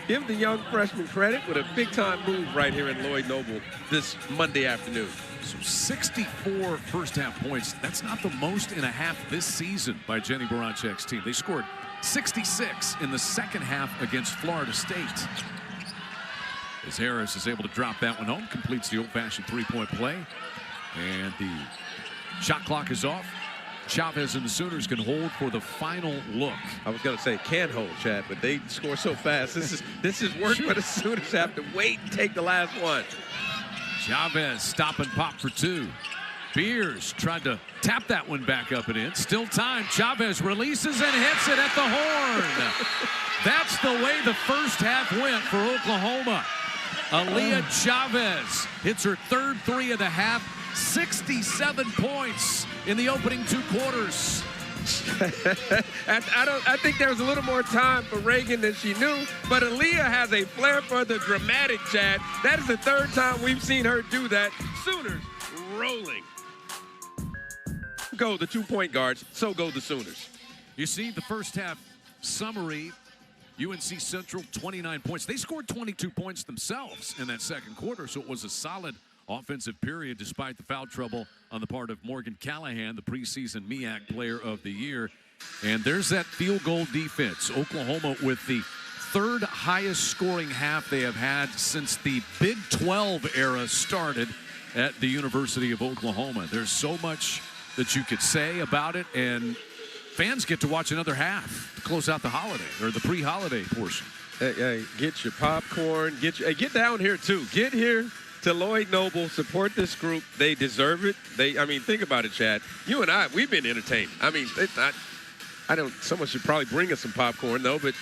give the young freshman credit with a big time move right here in Lloyd Noble this Monday afternoon. So 64 first half points. That's not the most in a half this season by Jenny Baranczyk's team. They scored 66 in the second half against Florida State. As Harris is able to drop that one home, completes the old-fashioned 3-point play. And the Shot clock is off. Chavez and the Sooners can hold for the final look. I was going to say can hold, Chad, but they score so fast. This is work for the Sooners. Have to wait and take the last one. Chavez stop and pop for two. Beers tried to tap that one back up and in. Still time. Chavez releases and hits it at the horn. That's the way the first half went for Oklahoma. Aaliyah Chavez hits her third three of the half. 67 points in the opening 2 quarters. I think there was a little more time for Reagan than she knew, but Aaliyah has a flair for the dramatic, Chad. That is the third time we've seen her do that. Sooners rolling. Go the 2-point guards, so go the Sooners. You see the first half summary. UNC Central 29 points. They scored 22 points themselves in that second quarter, so it was a solid offensive period despite the foul trouble on the part of Morgan Callahan, the preseason MEAC Player of the Year. And there's that field goal defense. Oklahoma with the third highest scoring half they have had since the Big 12 era started at the University of Oklahoma. There's so much that you could say about it, and fans get to watch another half to close out the holiday or the pre-holiday portion. Hey, get your popcorn. Get down here too. Get here to Lloyd Noble. Support this group. They deserve it. I mean, think about it, Chad. You and I, we've been entertained. I mean, I don't. Someone should probably bring us some popcorn though, but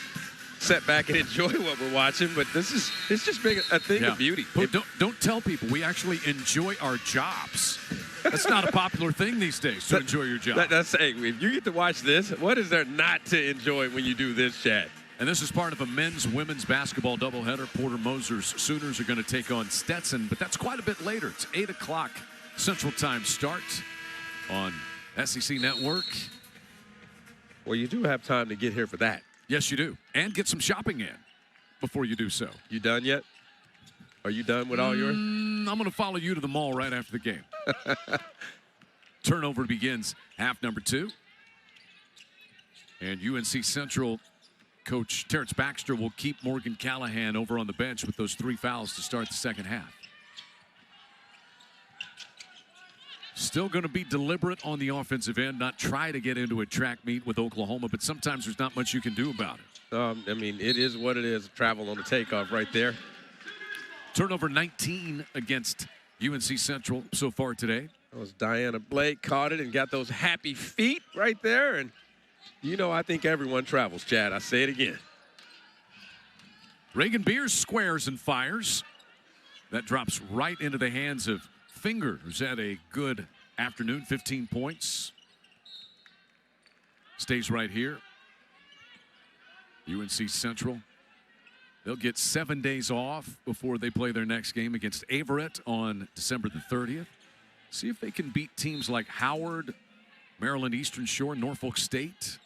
sit back and enjoy what we're watching. But it's just been a thing of beauty. Hey, don't tell people we actually enjoy our jobs. That's not a popular thing these days to enjoy your job. That's hey, if you get to watch this, what is there not to enjoy when you do this, Chad? And this is part of a men's-women's basketball doubleheader. Porter Moser's Sooners are going to take on Stetson, but that's quite a bit later. It's 8 o'clock Central Time start on SEC Network. Well, you do have time to get here for that. Yes, you do. And get some shopping in before you do so. You done yet? Are you done with all yours? I'm going to follow you to the mall right after the game. Turnover begins half number 2. And UNC Central coach Terrence Baxter will keep Morgan Callahan over on the bench with those 3 fouls to start the second half. Still going to be deliberate on the offensive end, not try to get into a track meet with Oklahoma, but sometimes there's not much you can do about it. I mean, it is what it is. Travel on the takeoff right there. Turnover 19 against UNC Central so far today. That was Diana Blake, caught it and got those happy feet right there. And, you know, I think everyone travels, Chad. I say it again. Reagan Beers squares and fires. That drops right into the hands of Finger, who's had a good afternoon, 15 points. Stays right here. UNC Central. They'll get 7 days off before they play their next game against Averett on December the 30th. See if they can beat teams like Howard, Maryland Eastern Shore, Norfolk State.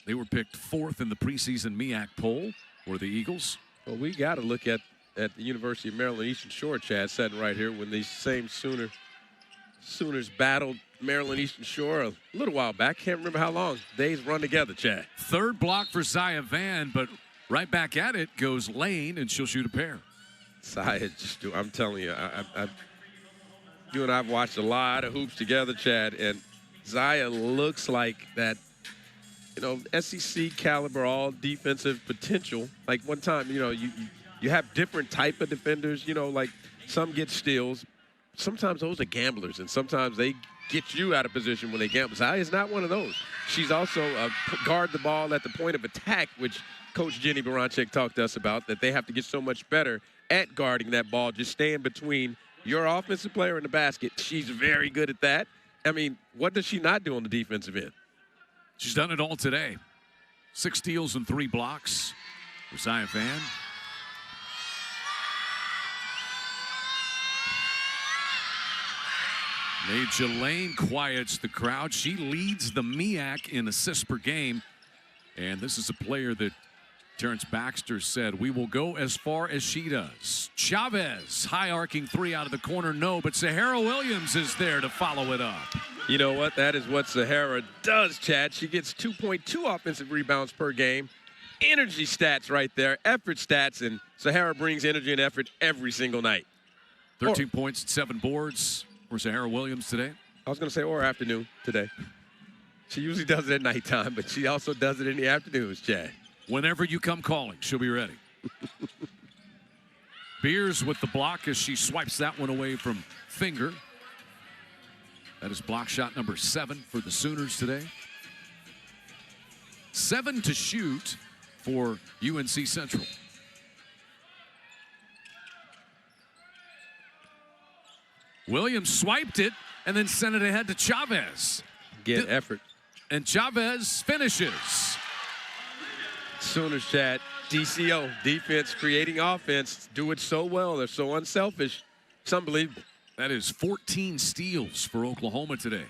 They were picked 4th in the preseason MEAC poll for the Eagles. Well, we got to look at the University of Maryland Eastern Shore, Chad, sitting right here when these same Sooners battled Maryland Eastern Shore a little while back. Can't remember how long. Days run together, Chad. Third block for Zaya Van, but right back at it goes Lane, and she'll shoot a pair. Zaya, I'm telling you, you and I have watched a lot of hoops together, Chad, and Zaya looks like that, you know, SEC caliber, all defensive potential. Like one time, you know, you have different type of defenders, you know, like some get steals. Sometimes those are gamblers, and sometimes they get you out of position when they gamble. Zaya's not one of those. She's also guard the ball at the point of attack, which Coach Jenny Baranczyk talked to us about, that they have to get so much better at guarding that ball, just staying between your offensive player and the basket. She's very good at that. I mean, what does she not do on the defensive end? She's done it all today. 6 steals and 3 blocks for Zaya Van. Naja Lane quiets the crowd. She leads the MEAC in assists per game. And this is a player that Terrence Baxter said, we will go as far as she does. Chavez, high arcing 3 out of the corner, no, but Sahara Williams is there to follow it up. You know what? That is what Sahara does, Chad. She gets 2.2 offensive rebounds per game. Energy stats right there, effort stats, and Sahara brings energy and effort every single night. 13 points, 7 boards for Sahara Williams today. I was going to say or afternoon today. She usually does it at nighttime, but she also does it in the afternoons, Chad. Whenever you come calling, she'll be ready. Beers with the block as she swipes that one away from Finger. That is block shot number 7 for the Sooners today. 7 to shoot for UNC Central. Williams swiped it and then sent it ahead to Chavez. Again, effort. And Chavez finishes. Sooners, Chad, DCO, defense creating offense, do it so well. They're so unselfish. It's unbelievable. That is 14 steals for Oklahoma today.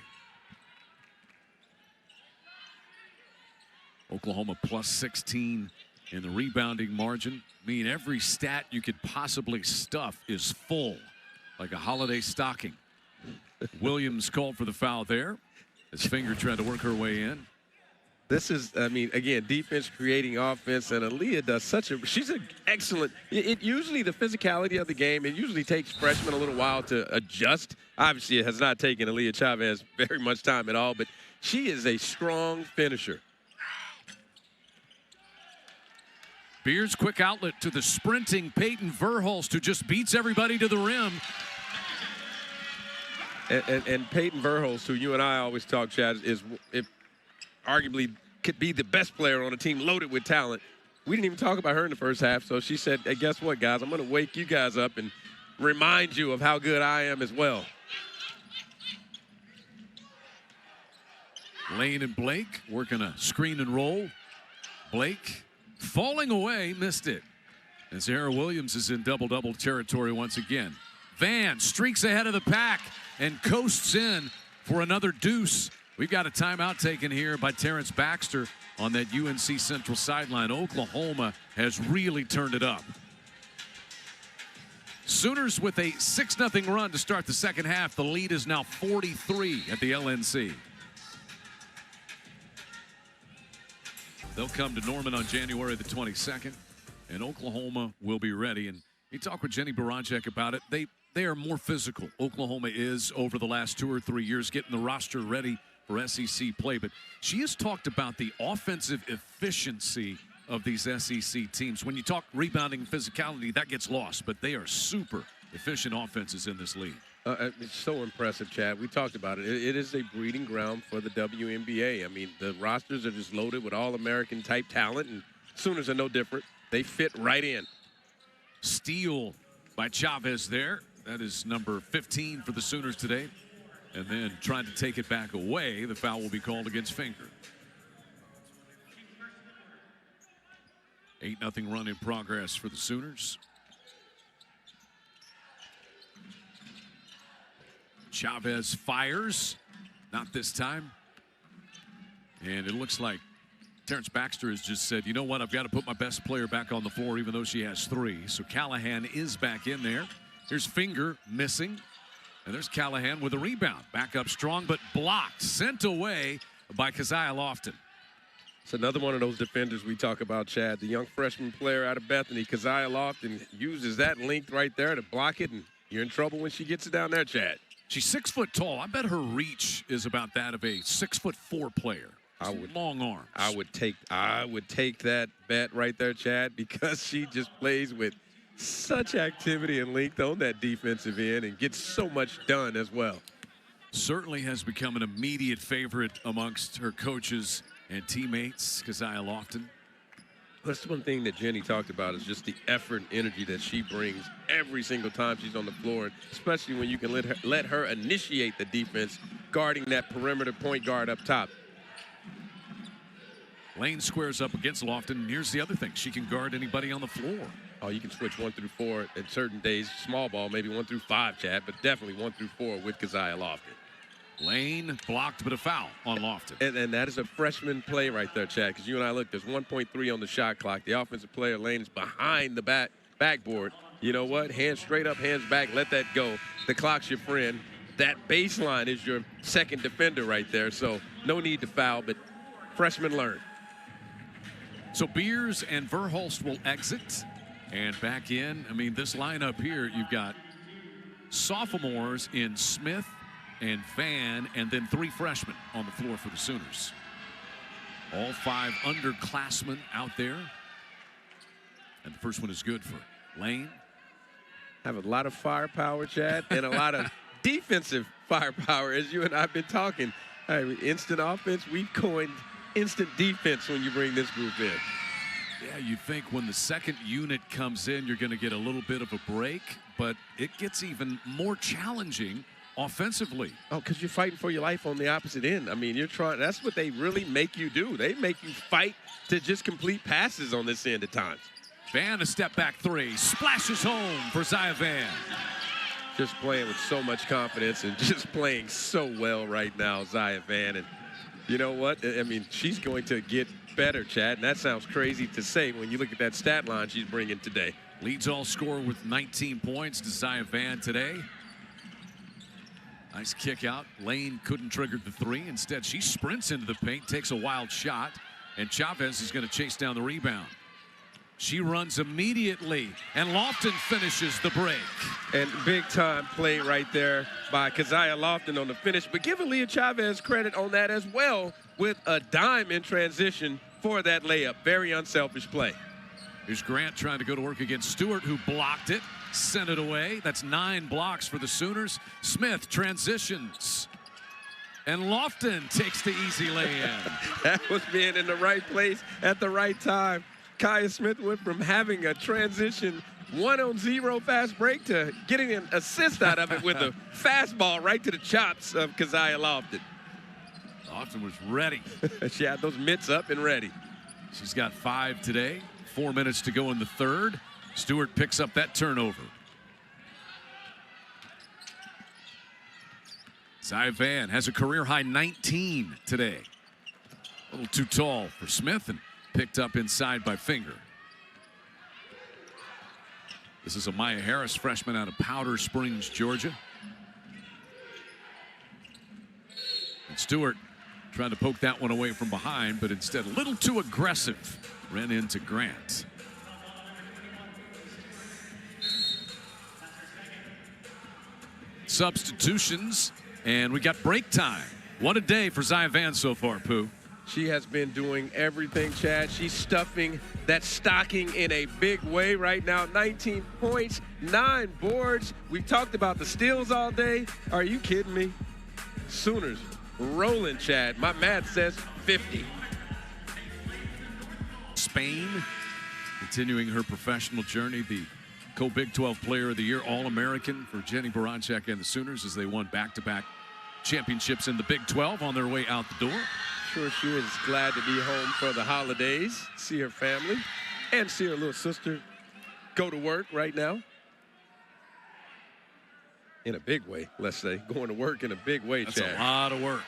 Oklahoma plus 16 in the rebounding margin. I mean, every stat you could possibly stuff is full, like a holiday stocking. Williams called for the foul there. His Finger tried to work her way in. This is, I mean, again, defense creating offense, and Aaliyah does she's an excellent, it usually the physicality of the game, it usually takes freshmen a little while to adjust. Obviously, it has not taken Aaliyah Chavez very much time at all, but she is a strong finisher. Beers quick outlet to the sprinting Peyton Verhulst, who just beats everybody to the rim. And Peyton Verhulst, who you and I always talk, Chad, is arguably could be the best player on a team loaded with talent. We didn't even talk about her in the first half, so she said, hey, guess what, guys? I'm going to wake you guys up and remind you of how good I am as well. Lane and Blake working a screen and roll. Blake falling away, missed it. As Sarah Williams is in double-double territory once again. Van streaks ahead of the pack and coasts in for another deuce. We've got a timeout taken here by Terrence Baxter on that UNC Central sideline. Oklahoma has really turned it up. Sooners with a 6-0 run to start the second half. The lead is now 43 at the LNC. They'll come to Norman on January the 22nd, and Oklahoma will be ready. And you talk with Jenny Baranczyk about it. They are more physical. Oklahoma is over the last 2 or 3 years getting the roster ready for SEC play. But she has talked about the offensive efficiency of these SEC teams. When you talk rebounding and physicality, that gets lost. But they are super efficient offenses in this league. It's so impressive, Chad. We talked about it. It is a breeding ground for the WNBA. I mean, the rosters are just loaded with all-American type talent, and Sooners are no different. They fit right in. Steal by Chavez there. That is number 15 for the Sooners today. And then trying to take it back away, the foul will be called against Finger. 8-0 run in progress for the Sooners. Chavez fires, not this time. And it looks like Terrence Baxter has just said, you know what, I've got to put my best player back on the floor even though she has 3. So Callahan is back in there. Here's Finger missing. And there's Callahan with a rebound. Back up strong, but blocked, sent away by Keziah Lofton. It's another one of those defenders we talk about, Chad. The young freshman player out of Bethany, Keziah Lofton, uses that length right there to block it, and you're in trouble when she gets it down there, Chad. She's 6 foot tall. I bet her reach is about that of a 6'4" player. Long arms. I would take that bet right there, Chad, because she just plays with such activity and length on that defensive end and gets so much done as well. Certainly has become an immediate favorite amongst her coaches and teammates, Keziah Lofton. That's one thing that Jenny talked about is just the effort and energy that she brings every single time she's on the floor, especially when you can let her initiate the defense, guarding that perimeter point guard up top. Lane squares up against Lofton, and here's the other thing. She can guard anybody on the floor. Oh, you can switch 1 through 4 at certain days. Small ball, maybe 1 through 5, Chad, but definitely 1 through 4 with Keziah Lofton. Lane blocked, but a foul on Lofton. And that is a freshman play right there, Chad, because you and I look, there's 1.3 on the shot clock. The offensive player, Lane, is behind the backboard. You know what? Hands straight up, hands back, let that go. The clock's your friend. That baseline is your second defender right there, so no need to foul, but freshmen learn. So Beers and Verhulst will exit. And back in, I mean, this lineup here, you've got sophomores in Smith and Van, and then 3 freshmen on the floor for the Sooners. All 5 underclassmen out there. And the first one is good for Lane. Have a lot of firepower, Chad, and a lot of defensive firepower, as you and I have been talking. I mean, instant offense, we've coined instant defense when you bring this group in. Yeah, you think when the second unit comes in, you're going to get a little bit of a break, but it gets even more challenging offensively. Oh, because you're fighting for your life on the opposite end. I mean, you're trying. That's what they really make you do. They make you fight to just complete passes on this end at times. Van, a step back 3, splashes home for Zaya Van. Just playing with so much confidence and just playing so well right now, Zaya Van. And you know what? I mean, she's going to get better, Chad. And that sounds crazy to say when you look at that stat line she's bringing today. Leads all scorer with 19 points to Zaya Van today. Nice kick out. Lane couldn't trigger the 3. Instead, she sprints into the paint, takes a wild shot, and Chavez is going to chase down the rebound. She runs immediately, and Lofton finishes the break. And big-time play right there by Keziah Lofton on the finish. But give Aaliyah Chavez credit on that as well with a dime in transition for that layup. Very unselfish play. Here's Grant trying to go to work against Stewart, who blocked it, sent it away. That's 9 blocks for the Sooners. Smith transitions, and Lofton takes the easy lay-in. That was being in the right place at the right time. Kaya Smith went from having a transition 1-on-0 fast break to getting an assist out of it with a fastball right to the chops of Keziah Lofton. Lofton was ready. She had those mitts up and ready. She's got 5 today. 4 minutes to go in the third. Stewart picks up that turnover. Zaya Van has a career-high 19 today. A little too tall for Smith and picked up inside by Finger. This is a Maya Harris, freshman out of Powder Springs, Georgia. And Stewart trying to poke that one away from behind, but instead a little too aggressive. Ran into Grant. Substitutions, and we got break time. What a day for Zaya Van so far, Pooh. She has been doing everything, Chad. She's stuffing that stocking in a big way right now. 19 points, 9 boards. We've talked about the steals all day. Are you kidding me? Sooners rolling, Chad. My math says 50. Spain continuing her professional journey. The co-Big 12 Player of the Year, All-American for Jenny Baranchak and the Sooners as they won back-to-back championships in the Big 12 on their way out the door. Sure, she is glad to be home for the holidays, see her family, and see her little sister go to work right now. In a big way, let's say. Going to work in a big way, That's Chad. a lot of work.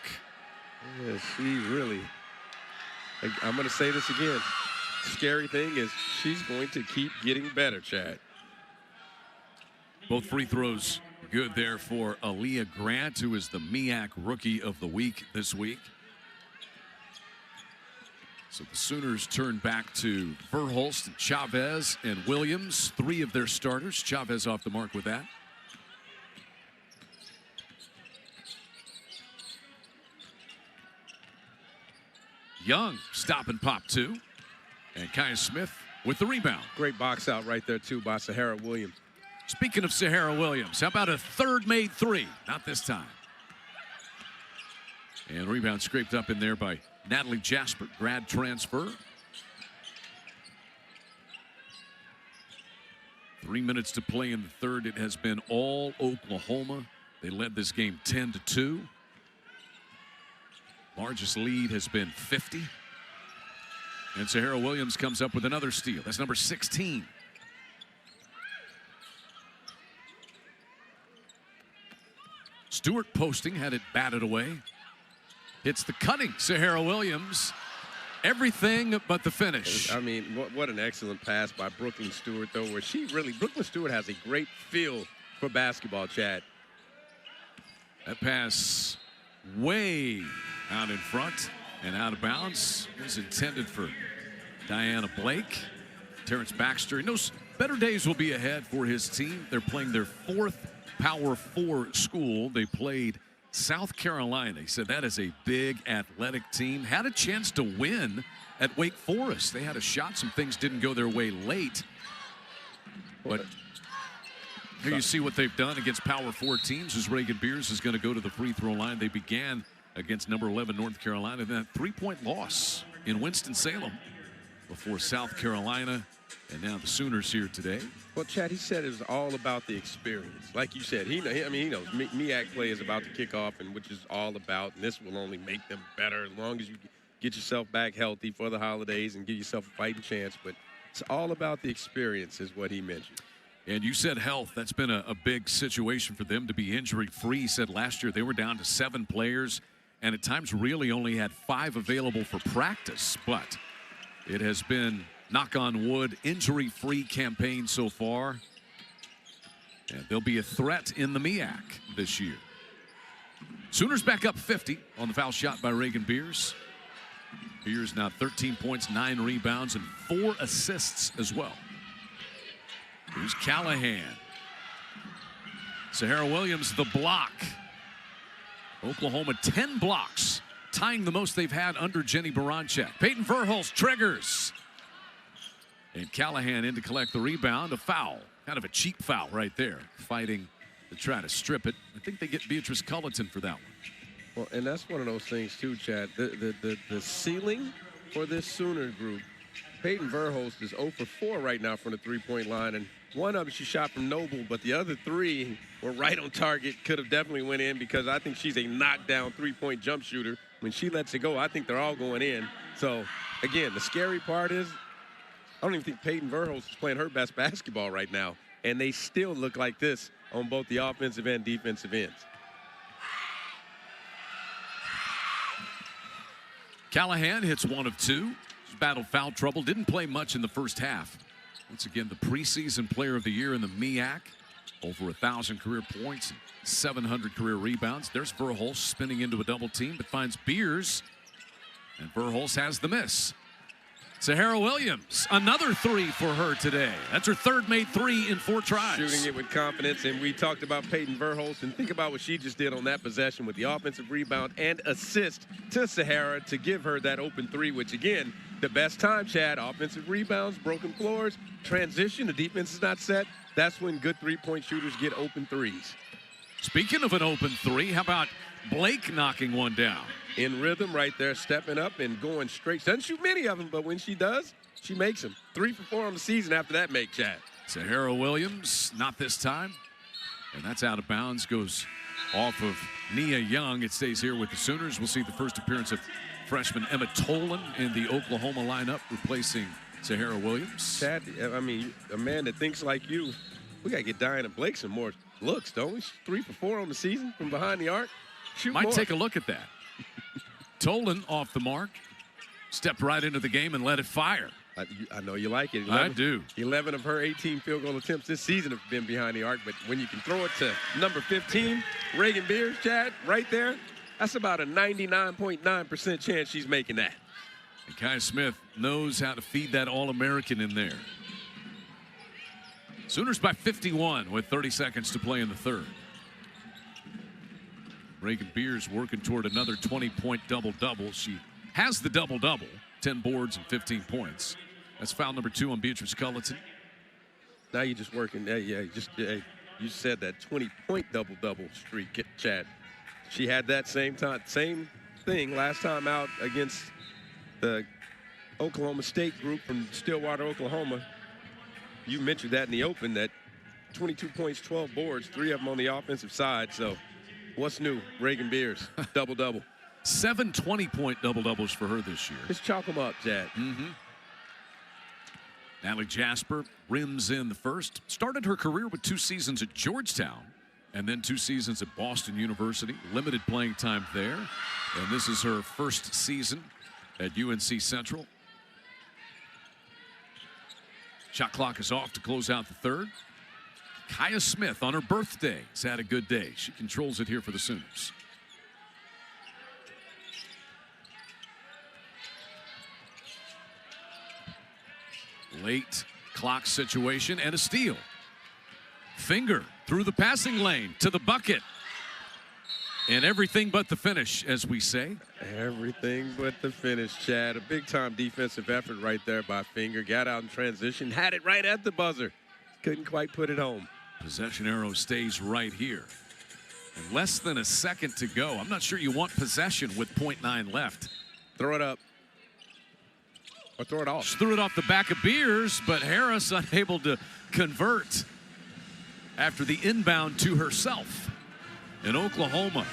Yeah, she really, I'm going to say this again. Scary thing is she's going to keep getting better, Chad. Both free throws good there for Aaliyah Grant, who is the MEAC Rookie of the Week this week. So the Sooners turn back to Verhulst, and Chavez, and Williams, 3 of their starters. Chavez off the mark with that. Young, stop and pop 2. And Kaya Smith with the rebound. Great box out right there, too, by Sahara Williams. Speaking of Sahara Williams, how about a third made 3? Not this time. And rebound scraped up in there by Natalie Jasper, grad transfer. 3 minutes to play in the third. It has been all Oklahoma. They led this game 10-2. Largest lead has been 50. And Sahara Williams comes up with another steal. That's number 16. Stewart posting, had it batted away. Hits the cutting Sahara Williams. Everything but the finish. I mean, what an excellent pass by Brooklyn Stewart, though, where Brooklyn Stewart has a great feel for basketball, Chad. That pass way out in front and out of bounds. It was intended for Diana Blake. Terrence Baxter. He knows better days will be ahead for his team. They're playing their 4th Power 4 school. They played South Carolina. He said that is a big athletic team. Had a chance to win at Wake Forest. They had a shot. Some things didn't go their way late. But here you see what they've done against Power 4 teams as Reagan Beers is going to go to the free throw line. They began against number 11 North Carolina. Then a 3-point loss in Winston-Salem before South Carolina. And now the Sooners here today. Well, Chad, he said it was all about the experience. Like you said, he knows MEAC play is about to kick off, and which is all about, and this will only make them better as long as you get yourself back healthy for the holidays and give yourself a fighting chance. But it's all about the experience is what he mentioned. And you said health. That's been a big situation for them to be injury-free. He said last year they were down to 7 players and at times really only had 5 available for practice. But it has been, knock on wood, injury-free campaign so far. And they'll be a threat in the MEAC this year. Sooners back up 50 on the foul shot by Reagan Beers. Beers now 13 points, 9 rebounds, and 4 assists as well. Here's Callahan. Sahara Williams, the block. Oklahoma 10 blocks, tying the most they've had under Jenny Baranchek. Peyton Verhulst triggers. And Callahan in to collect the rebound. A foul, kind of a cheap foul right there. Fighting to try to strip it. I think they get Beatrice Culleton for that one. Well, and that's one of those things too, Chad. The ceiling for this Sooner group, Peyton Verhulst is 0 for 4 right now from the three-point line, and one of them she shot from Noble, but the other 3 were right on target. Could have definitely went in because I think she's a knockdown three-point jump shooter. When she lets it go, I think they're all going in. So, again, the scary part is I don't even think Peyton Verhulst is playing her best basketball right now, and they still look like this on both the offensive and defensive ends. Callahan hits 1 of 2. She's battled foul trouble. Didn't play much in the first half. Once again, the preseason player of the year in the MEAC. Over 1,000 career points and 700 career rebounds. There's Verhulst spinning into a double team, but finds Beers. And Verhulst has the miss. Sahara Williams, another 3 for her today. That's her 3rd made 3 in 4 tries. Shooting it with confidence, and we talked about Peyton Verhulst, and think about what she just did on that possession with the offensive rebound and assist to Sahara to give her that open 3, which, again, the best time, Chad, offensive rebounds, broken floors, transition, the defense is not set. That's when good three-point shooters get open 3s. Speaking of an open 3, how about Blake knocking one down? In rhythm right there, stepping up and going straight. She doesn't shoot many of them, but when she does, she makes them. 3 for 4 on the season after that make, Chad. Sahara Williams, not this time. And that's out of bounds, goes off of Nia Young. It stays here with the Sooners. We'll see the first appearance of freshman Emma Tolan in the Oklahoma lineup, replacing Sahara Williams. Chad, I mean, a man that thinks like you, we got to get Diana Blake some more looks, don't we? 3 for 4 on the season from behind the arc. Shoot Might more. take a look at that. Tolan off the mark, stepped right into the game and let it fire. I know you like it. 11, I do. 11 of her 18 field goal attempts this season have been behind the arc, but when you can throw it to number 15, Reagan Beers, Chad, right there, that's about a 99.9% chance she's making that. And Kai Smith knows how to feed that All-American in there. Sooners by 51 with 30 seconds to play in the 3rd. Reagan Beers working toward another 20-point double-double. She has the double-double, 10 boards and 15 points. That's foul number 2 on Beatrice Culleton. Now you're just working. You said that 20-point double-double streak, Chad. She had that same thing last time out against the Oklahoma State group from Stillwater, Oklahoma. You mentioned that in the open, that 22 points, 12 boards, 3 of them on the offensive side. So what's new? Reagan Beers, double-double. 7 20-point double-doubles for her this year. Just chalk them up, Chad. Natalie Jasper rims in the first. Started her career with 2 seasons at Georgetown and then 2 seasons at Boston University. Limited playing time there. And this is her first season at UNC Central. Shot clock is off to close out the 3rd. Kaya Smith on her birthday has had a good day. She controls it here for the Sooners. Late clock situation and a steal. Finger through the passing lane to the bucket. And everything but the finish, as we say. Everything but the finish, Chad. A big-time defensive effort right there by Finger. Got out in transition, had it right at the buzzer. Couldn't quite put it home. Possession arrow stays right here. And less than a second to go. I'm not sure you want possession with .9 left. Throw it up. Or throw it off. Just threw it off the back of Beers, but Harris unable to convert after the inbound to herself. In Oklahoma,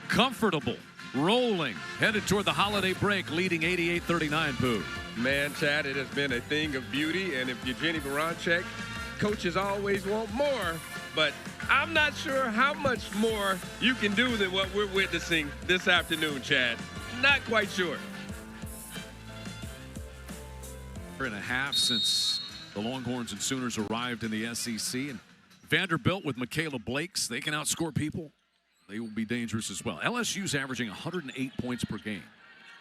comfortable, rolling, headed toward the holiday break, leading 88-39, Pooh. Man, Chad, it has been a thing of beauty, and if you're Jenny Baranczyk, coaches always want more, but I'm not sure how much more you can do than what we're witnessing this afternoon, Chad. Not quite sure. And a half since the Longhorns and Sooners arrived in the SEC, and Vanderbilt with Michaela Blakes, they can outscore people. They will be dangerous as well. LSU's averaging 108 points per game.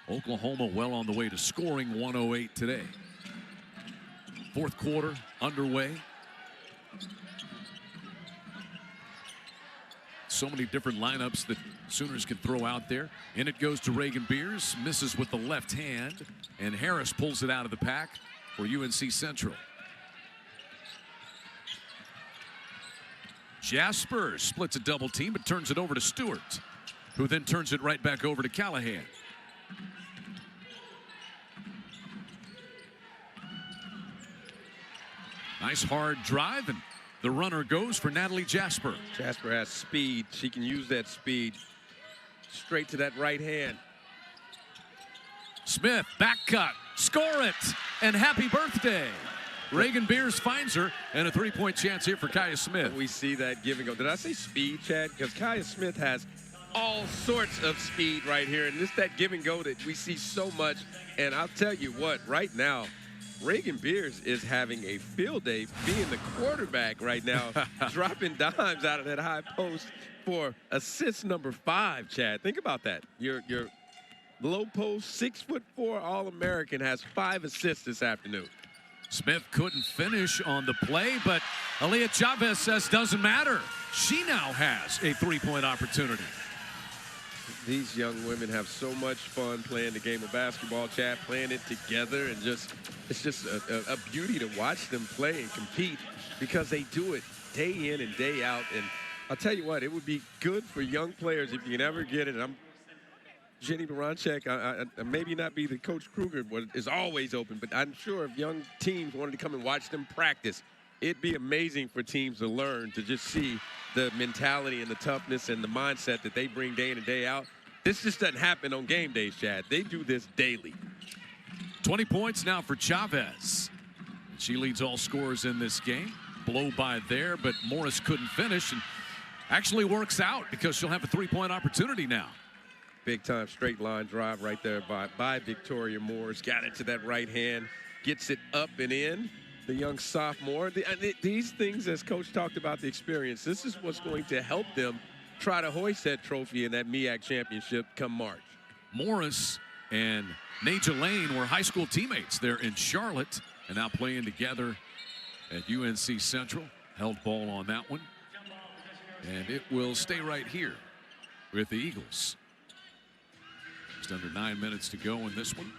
Oklahoma well on the way to scoring 108 today. Fourth quarter underway. So many different lineups that Sooners can throw out there. In it goes to Reagan Beers, misses with the left hand, and Harris pulls it out of the pack for UNC Central. Jasper splits a double team, but turns it over to Stewart, who then turns it right back over to Callahan. Nice hard drive, and the runner goes for Natalie Jasper. Jasper has speed. She can use that speed straight to that right hand. Smith, back cut, score it, and happy birthday. Reagan Beers finds her, and a three-point chance here for Kaya Smith. We see that give and go. Did I say speed, Chad? Because Kaya Smith has all sorts of speed right here, and it's that give and go that we see so much. And I'll tell you what, right now, Reagan Beers is having a field day being the quarterback right now, dropping dimes out of that high post for assist number 5, Chad. Think about that. Your low post, 6'4" All-American has 5 assists this afternoon. Smith couldn't finish on the play, but Aaliyah Chavez says doesn't matter. She now has a three-point opportunity. These young women have so much fun playing the game of basketball, Chad, playing it together, and it's just a beauty to watch them play and compete because they do it day in and day out. And I'll tell you what, it would be good for young players if you can ever get it. I'm Jenny Baranczyk, I maybe not be the Coach Kruger, but is always open, but I'm sure if young teams wanted to come and watch them practice, it'd be amazing for teams to learn to just see the mentality and the toughness and the mindset that they bring day in and day out. This just doesn't happen on game days, Chad. They do this daily. 20 points now for Chavez. She leads all scorers in this game. Blow by there, but Morris couldn't finish, and actually works out because she'll have a three-point opportunity now. Big-time straight line drive right there by Victoria Morris. Got it to that right hand, gets it up and in. The young sophomore. These things, as Coach talked about the experience, this is what's going to help them try to hoist that trophy in that MEAC championship come March. Morris and Naja Lane were high school teammates there in Charlotte and now playing together at UNC Central. Held ball on that one. And it will stay right here with the Eagles. Just under 9 minutes to go in this one.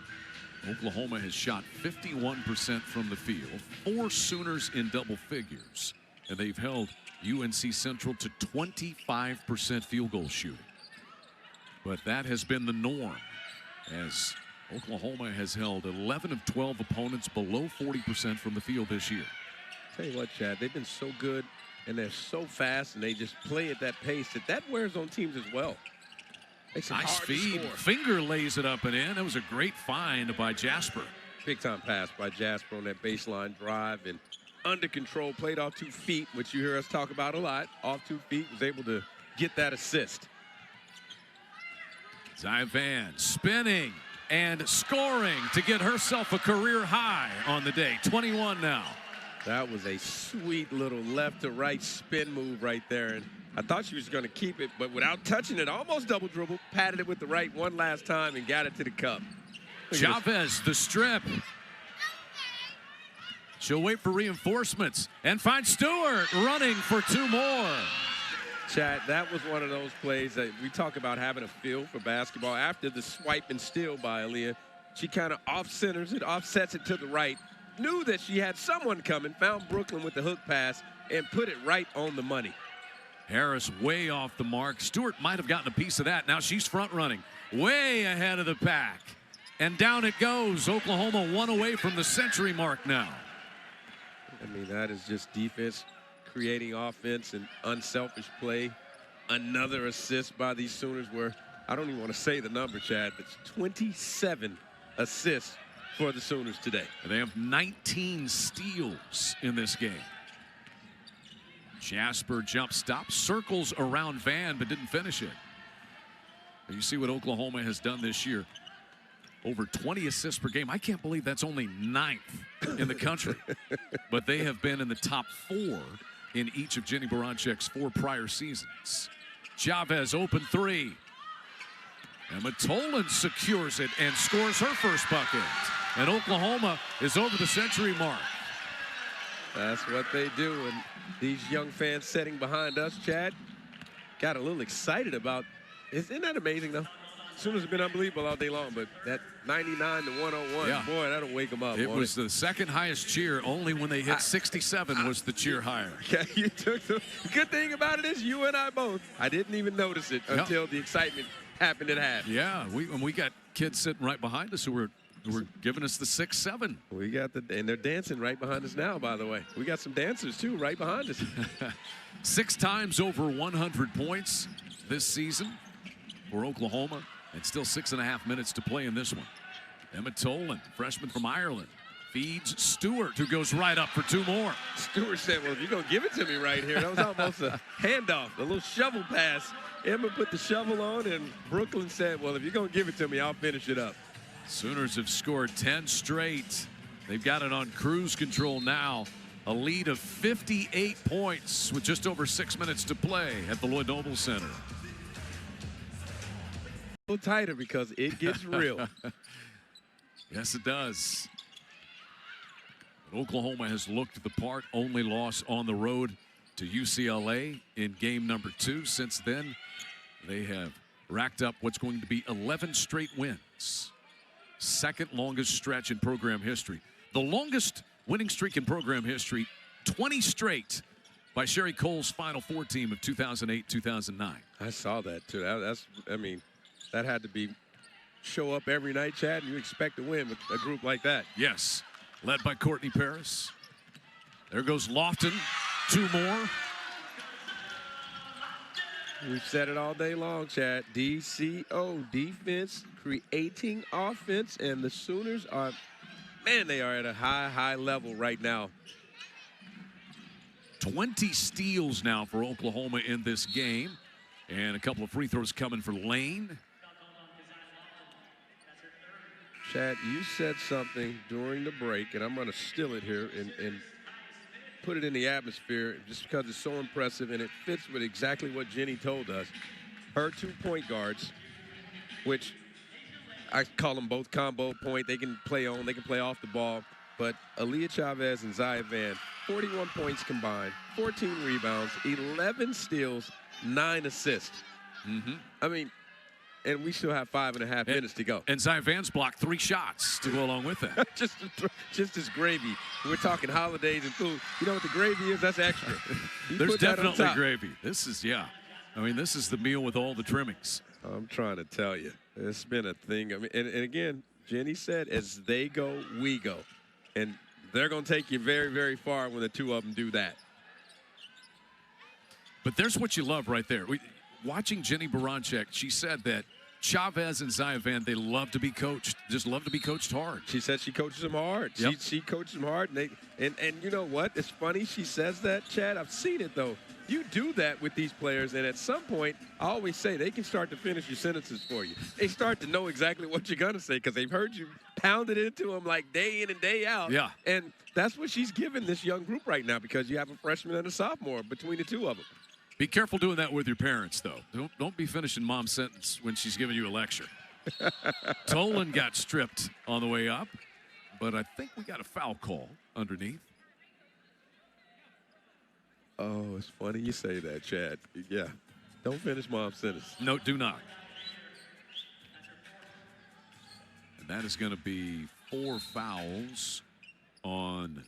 Oklahoma has shot 51% from the field. 4 Sooners in double figures. And they've held UNC Central to 25% field goal shooting. But that has been the norm as Oklahoma has held 11 of 12 opponents below 40% from the field this year. Tell you what, Chad, they've been so good and they're so fast and they just play at that pace that wears on teams as well. Nice feed. Finger lays it up and in. That was a great find by Jasper. Big time pass by Jasper on that baseline drive and under control, played off 2 feet, which you hear us talk about a lot. Off 2 feet, was able to get that assist. Zyvan spinning and scoring to get herself a career high on the day. 21 now. That was a sweet little left to right spin move right there. And I thought she was going to keep it, but without touching it, almost double dribble, patted it with the right one last time and got it to the cup. Chavez, the strip. She'll wait for reinforcements and find Stewart running for 2 more. Chad, that was one of those plays that we talk about having a feel for basketball. After the swipe and steal by Aaliyah, she kind of off-centers it, offsets it to the right, knew that she had someone coming, found Brooklyn with the hook pass, and put it right on the money. Harris way off the mark. Stewart might have gotten a piece of that. Now she's front running, way ahead of the pack. And down it goes. Oklahoma one away from the century mark now. I mean, that is just defense creating offense and unselfish play. Another assist by these Sooners where I don't even want to say the number, Chad, but it's 27 assists for the Sooners today. And they have 19 steals in this game. Jasper jump stop, circles around Van, but didn't finish it. And you see what Oklahoma has done this year. Over 20 assists per game. I can't believe that's only 9th in the country. But they have been in the top 4 in each of Jenny Baranczyk's 4 prior seasons. Chavez open 3. Emma Tolan secures it and scores her first bucket. And Oklahoma is over the century mark. That's what they do. And these young fans sitting behind us, Chad, got a little excited about. Isn't that amazing, though? Sooners have been unbelievable all day long, but that 99 to 101, yeah. Boy, that'll wake them up. It was the second highest cheer. Only when they hit 67 was the cheer higher. Yeah, you took the good thing about it is you and I both. I didn't even notice it until the excitement happened at half. Yeah, we got kids sitting right behind us who were giving us the 6-7. We got and they're dancing right behind us now, by the way. We got some dancers, too, right behind us. 6 times over 100 points this season for Oklahoma, and still 6.5 minutes to play in this one. Emma Tolan, freshman from Ireland, feeds Stewart, who goes right up for 2 more. Stewart said, well, if you're going to give it to me right here, that was almost a handoff, a little shovel pass. Emma put the shovel on, and Brooklyn said, well, if you're going to give it to me, I'll finish it up. Sooners have scored 10 straight. They've got it on cruise control now. A lead of 58 points with just over 6 minutes to play at the Lloyd Noble Center. A little tighter because it gets real. Yes, it does. But Oklahoma has looked the part. Only loss on the road to UCLA in game number 2. Since then, they have racked up what's going to be 11 straight wins. Second longest stretch in program history. The longest winning streak in program history, 20 straight, by Sherry Cole's Final Four team of 2008-2009. I saw that, too. I mean, that had to be show up every night, Chad, and you expect to win with a group like that. Yes, led by Courtney Paris. There goes Lofton, 2 more. We've said it all day long, Chad. DCO, defense, creating offense, and the Sooners are, man, they are at a high level right now. 20 steals now for Oklahoma in this game, and a couple of free throws coming for Lane. Chad, you said something during the break, and I'm going to steal it here and put it in the atmosphere just because it's so impressive, and it fits with exactly what Jenny told us. Her 2 point guards, which I call them both combo point. They can play on, they can play off the ball. But Aaliyah Chavez and Zaya Van, 41 points combined, 14 rebounds, 11 steals, 9 assists. I mean, and we still have 5.5 minutes to go. And Zaya Van's blocked 3 shots to go along with that. just as gravy. We're talking holidays and food. You know what the gravy is? That's extra. There's definitely gravy. This is, yeah. I mean, this is the meal with all the trimmings. I'm trying to tell you. It's been a thing. I mean, and again, Jenny said, as they go, we go. And they're going to take you very, very far when the 2 of them do that. But there's what you love right there. Watching Jenny Baranczyk, she said that Chavez and Zaya Van, they love to be coached, just love to be coached hard. She said she coaches them hard. Yep. She coaches them hard. And you know what? It's funny she says that, Chad. I've seen it, though. You do that with these players, and at some point, I always say they can start to finish your sentences for you. They start to know exactly what you're going to say because they've heard you pound it into them like day in and day out. Yeah. And that's what she's giving this young group right now because you have a freshman and a sophomore between the 2 of them. Be careful doing that with your parents, though. Don't be finishing mom's sentence when she's giving you a lecture. Tolan got stripped on the way up, but I think we got a foul call underneath. Oh, it's funny you say that, Chad. Yeah. Don't finish mom's sentence. No, do not. And that is going to be 4 fouls on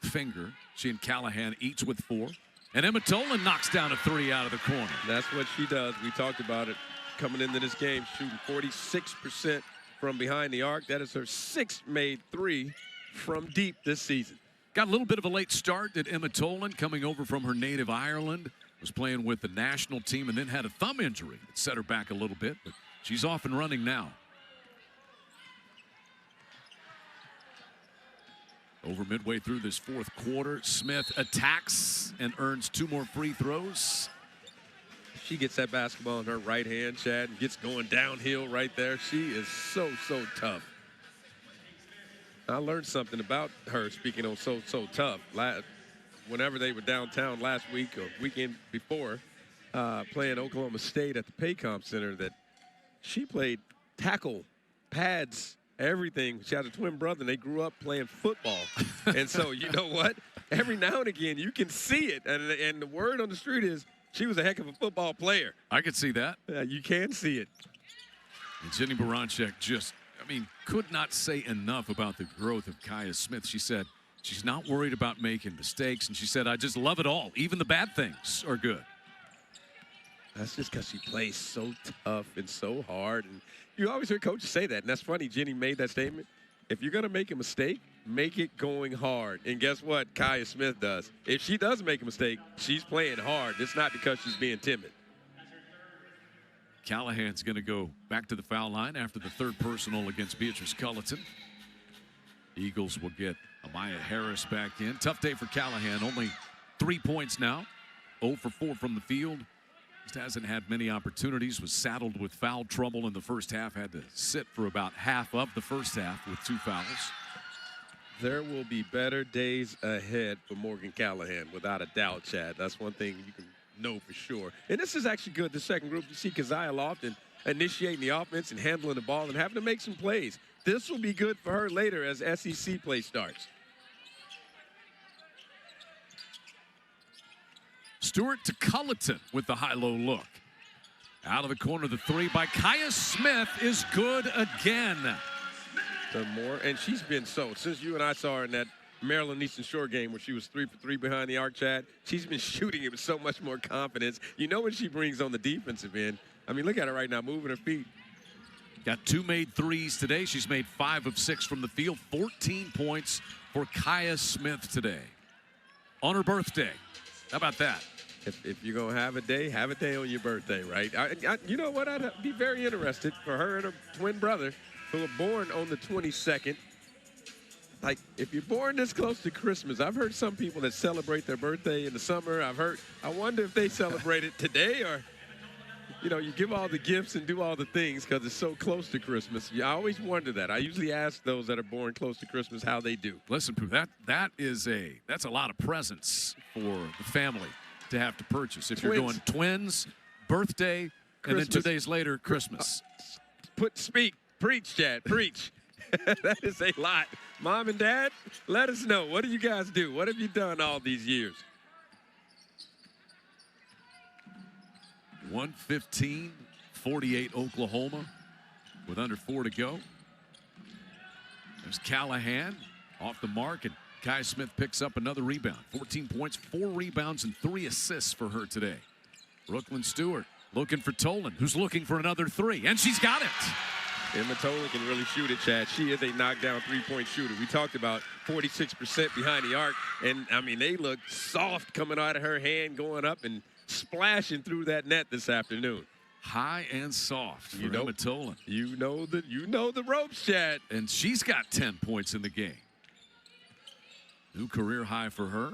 Finger. She and Callahan each with 4. And Emma Tolan knocks down a 3 out of the corner. That's what she does. We talked about it coming into this game, shooting 46% from behind the arc. That is her 6th made 3 from deep this season. Got a little bit of a late start at Emma Tolan, coming over from her native Ireland. Was playing with the national team and then had a thumb injury that set her back a little bit, but she's off and running now. Over midway through this 4th quarter, Smith attacks and earns 2 more free throws. She gets that basketball in her right hand, Chad, and gets going downhill right there. She is so tough. I learned something about her, speaking of so tough. Whenever they were downtown last week or weekend before, playing Oklahoma State at the Paycom Center, that she played tackle, pads, everything. She has a twin brother, and they grew up playing football. And so, you know what? Every now and again, you can see it. And the word on the street is she was a heck of a football player. I could see that. You can see it. And Jenny Baranczyk just, could not say enough about the growth of Kaya Smith. She said she's not worried about making mistakes, and she said, I just love it all. Even the bad things are good. That's just because she plays so tough and so hard. And you always hear coaches say that, and that's funny. Jenny made that statement. If you're going to make a mistake, make it going hard. And guess what Kaya Smith does? If she does make a mistake, she's playing hard. It's not because she's being timid. Callahan's going to go back to the foul line after the 3rd personal against Beatrice Culleton. Eagles will get Amaya Harris back in. Tough day for Callahan. Only 3 points now. 0 for 4 from the field. Just hasn't had many opportunities. Was saddled with foul trouble in the first half. Had to sit for about half of the first half with 2 fouls. There will be better days ahead for Morgan Callahan, without a doubt, Chad. That's one thing you can know for sure. And this is actually good, the second group. You see Keziah Lofton initiating the offense and handling the ball and having to make some plays. This will be good for her later as SEC play starts. Stewart to Culleton with the high-low look. Out of the corner, the 3 by Kaya Smith is good again. And she's been since you and I saw her in that Maryland Eastern Shore game where she was 3 for 3 behind the arc, Chad, she's been shooting it with so much more confidence. You know what she brings on the defensive end. Look at her right now, moving her feet. Got 2 made 3s today. She's made 5 of 6 from the field. 14 points for Kaya Smith today. On her birthday. How about that? If you're going to have a day on your birthday, right? You know what? I'd be very interested for her and her twin brother who were born on the 22nd. Like, if you're born this close to Christmas, I've heard some people that celebrate their birthday in the summer. I wonder if they celebrate it today or, you give all the gifts and do all the things because it's so close to Christmas. I always wonder that. I usually ask those that are born close to Christmas how they do. Listen, Pooh, that's a lot of presents for the family to have to purchase. If you're doing twins, birthday, Christmas. And then 2 days later, Christmas. Preach, Chad, preach. That is a lot. Mom and Dad, let us know. What do you guys do? What have you done all these years? 115-48 Oklahoma with under 4 to go. There's Callahan off the mark, and Kai Smith picks up another rebound. 14 points, 4 rebounds, and 3 assists for her today. Brooklyn Stewart looking for Tolan, who's looking for another 3, and she's got it. Emma Tolan can really shoot it, Chad. She is a knockdown three-point shooter. We talked about 46% behind the arc, and, they look soft coming out of her hand, going up and splashing through that net this afternoon. High and soft for Emma Tolan. You know the ropes, Chad. And she's got 10 points in the game. New career high for her.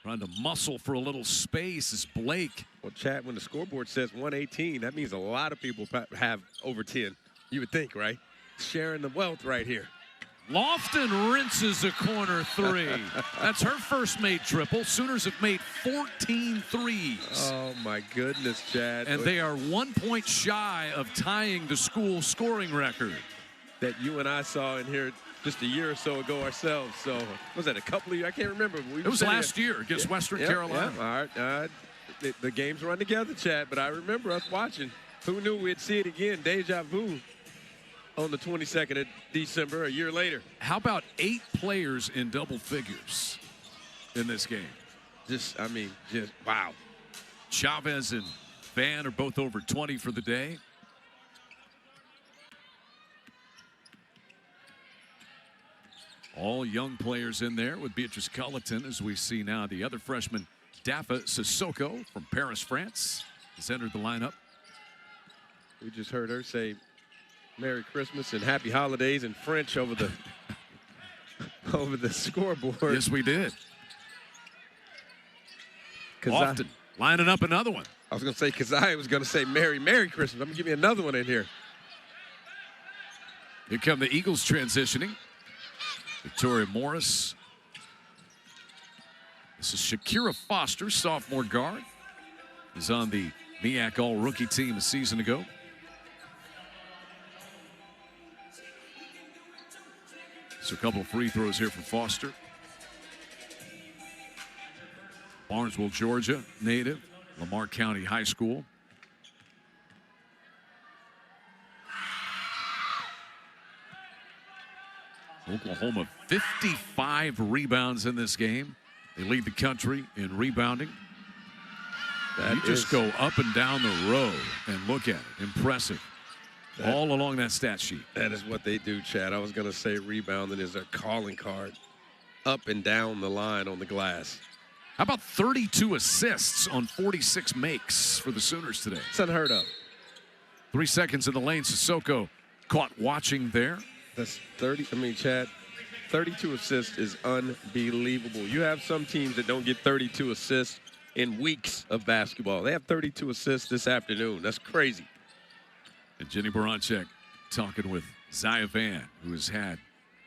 Trying to muscle for a little space is Blake. Well, Chad, when the scoreboard says 118, that means a lot of people have over 10. You would think, right? Sharing the wealth right here. Lofton rinses a corner 3. That's her first made triple. Sooners have made 14 threes. Oh, my goodness, Chad. And they are 1 point shy of tying the school scoring record. That you and I saw in here just a year or so ago ourselves. So was that a couple of years? I can't remember. It was last year against Western Carolina. Yeah. All right. The games run together, Chad, but I remember us watching. Who knew we'd see it again? Deja vu on the 22nd of December, a year later. How about 8 players in double figures in this game? Just wow. Chavez and Van are both over 20 for the day. All young players in there with Beatrice Culleton, as we see now. The other freshman, Dafa Sissoko from Paris, France, has entered the lineup. We just heard her say Merry Christmas and Happy Holidays in French over the over the scoreboard. Yes, we did. Often lining up another one. I was going to say, because I was going to say Merry Christmas. I'm going to give me another one in here. Here come the Eagles transitioning. Victoria Morris. This is Shakira Foster, sophomore guard. Is on the MEAC All-Rookie team a season ago. So a couple of free throws here for Foster. Barnesville, Georgia, native. Lamar County High School. Oklahoma, 55 rebounds in this game. They lead the country in rebounding. You just go up and down the row and look at it. Impressive. All along that stat sheet. That is what they do, Chad. I was going to say rebounding is their calling card. Up and down the line on the glass. How about 32 assists on 46 makes for the Sooners today? It's unheard of. 3 seconds in the lane. Sissoko caught watching there. That's 30. I mean, Chad, 32 assists is unbelievable. You have some teams that don't get 32 assists in weeks of basketball. They have 32 assists this afternoon. That's crazy. And Jenny Baranczyk talking with Zaya Van, who has had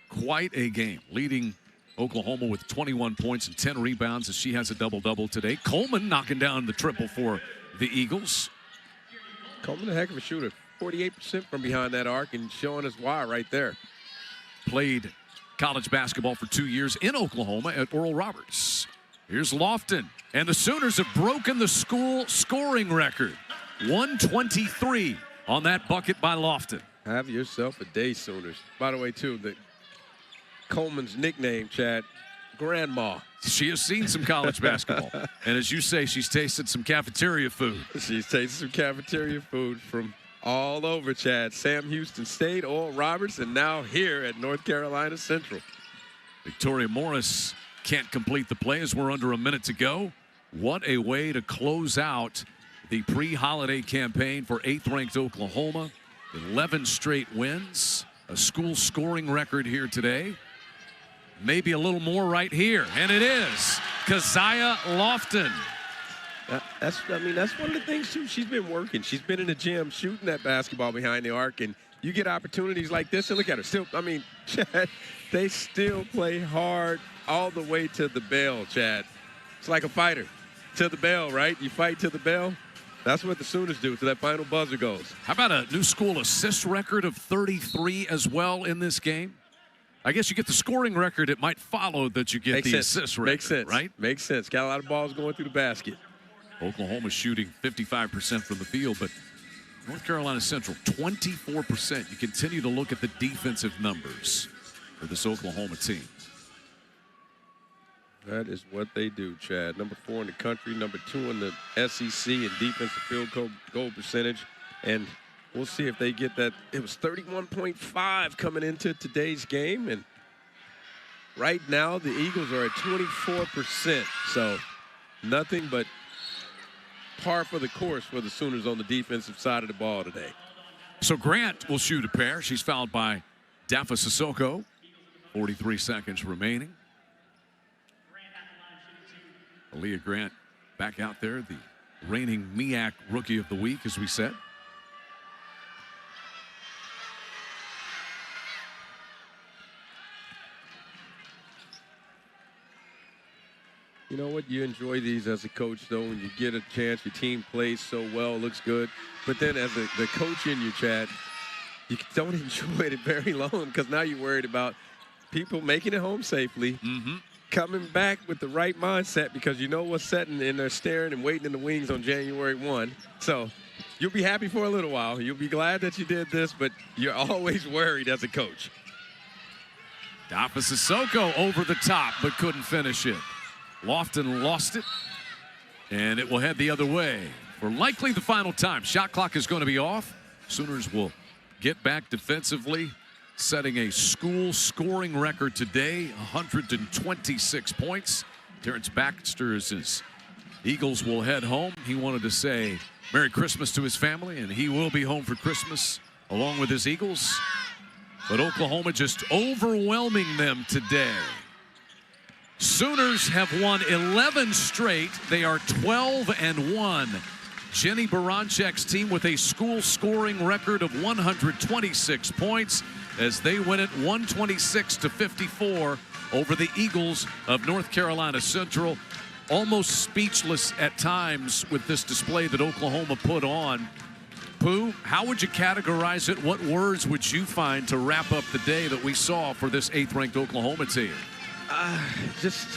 quite a game, leading Oklahoma with 21 points and 10 rebounds as she has a double-double today. Coleman knocking down the triple for the Eagles. Coleman, a heck of a shooter. 48% from behind that arc and showing us why right there. Played college basketball for 2 years in Oklahoma at Oral Roberts. Here's Lofton. And the Sooners have broken the school scoring record. 123 on that bucket by Lofton. Have yourself a day, Sooners. By the way, too, Coleman's nickname, Chad, Grandma. She has seen some college basketball. And as you say, she's tasted some cafeteria food. She's tasted some cafeteria food from all over, Chad. Sam Houston State, Oral Roberts, and now here at North Carolina Central. Victoria Morris can't complete the play as we're under a minute to go. What a way to close out the pre-holiday campaign for 8th-ranked Oklahoma. 11 straight wins, a school scoring record here today. Maybe a little more right here, and it is Keziah Lofton. That's one of the things, too. She's been working. She's been in the gym shooting that basketball behind the arc, and you get opportunities like this, and look at her. Still, Chad, they still play hard all the way to the bell, Chad. It's like a fighter. To the bell, right? You fight to the bell. That's what the Sooners do till that final buzzer goes. How about a new school assist record of 33 as well in this game? I guess you get the scoring record. It might follow that you get the assist record. Makes sense. Right? Makes sense. Got a lot of balls going through the basket. Oklahoma shooting 55% from the field, but North Carolina Central, 24%. You continue to look at the defensive numbers for this Oklahoma team. That is what they do, Chad. Number 4 in the country, number 2 in the SEC in defensive field goal percentage. And we'll see if they get that. It was 31.5 coming into today's game. And right now, the Eagles are at 24%. So nothing but par for the course for the Sooners on the defensive side of the ball today. So Grant will shoot a pair. She's fouled by Dafa Sissoko. 43 seconds remaining. Aaliyah Grant back out there, the reigning MEAC Rookie of the Week, as we said. You know what? You enjoy these as a coach, though, when you get a chance. Your team plays so well, looks good. But then as the coach in you, Chad, you don't enjoy it very long because now you're worried about people making it home safely, coming back with the right mindset because you know what's setting and they're staring and waiting in the wings on January 1. So you'll be happy for a little while. You'll be glad that you did this, but you're always worried as a coach. Dafa Sissoko over the top, but couldn't finish it. Lofton lost it, and it will head the other way for likely the final time. Shot clock is going to be off. Sooners will get back defensively, setting a school scoring record today, 126 points. Terrence Baxter's Eagles will head home. He wanted to say Merry Christmas to his family, and he will be home for Christmas along with his Eagles. But Oklahoma just overwhelming them today. Sooners have won 11 straight. They are 12-1. Jenny Baranczak's team with a school scoring record of 126 points as they win it 126-54 over the Eagles of North Carolina Central. Almost speechless at times with this display that Oklahoma put on. Pooh, how would you categorize it? What words would you find to wrap up the day that we saw for this 8th-ranked Oklahoma team? Just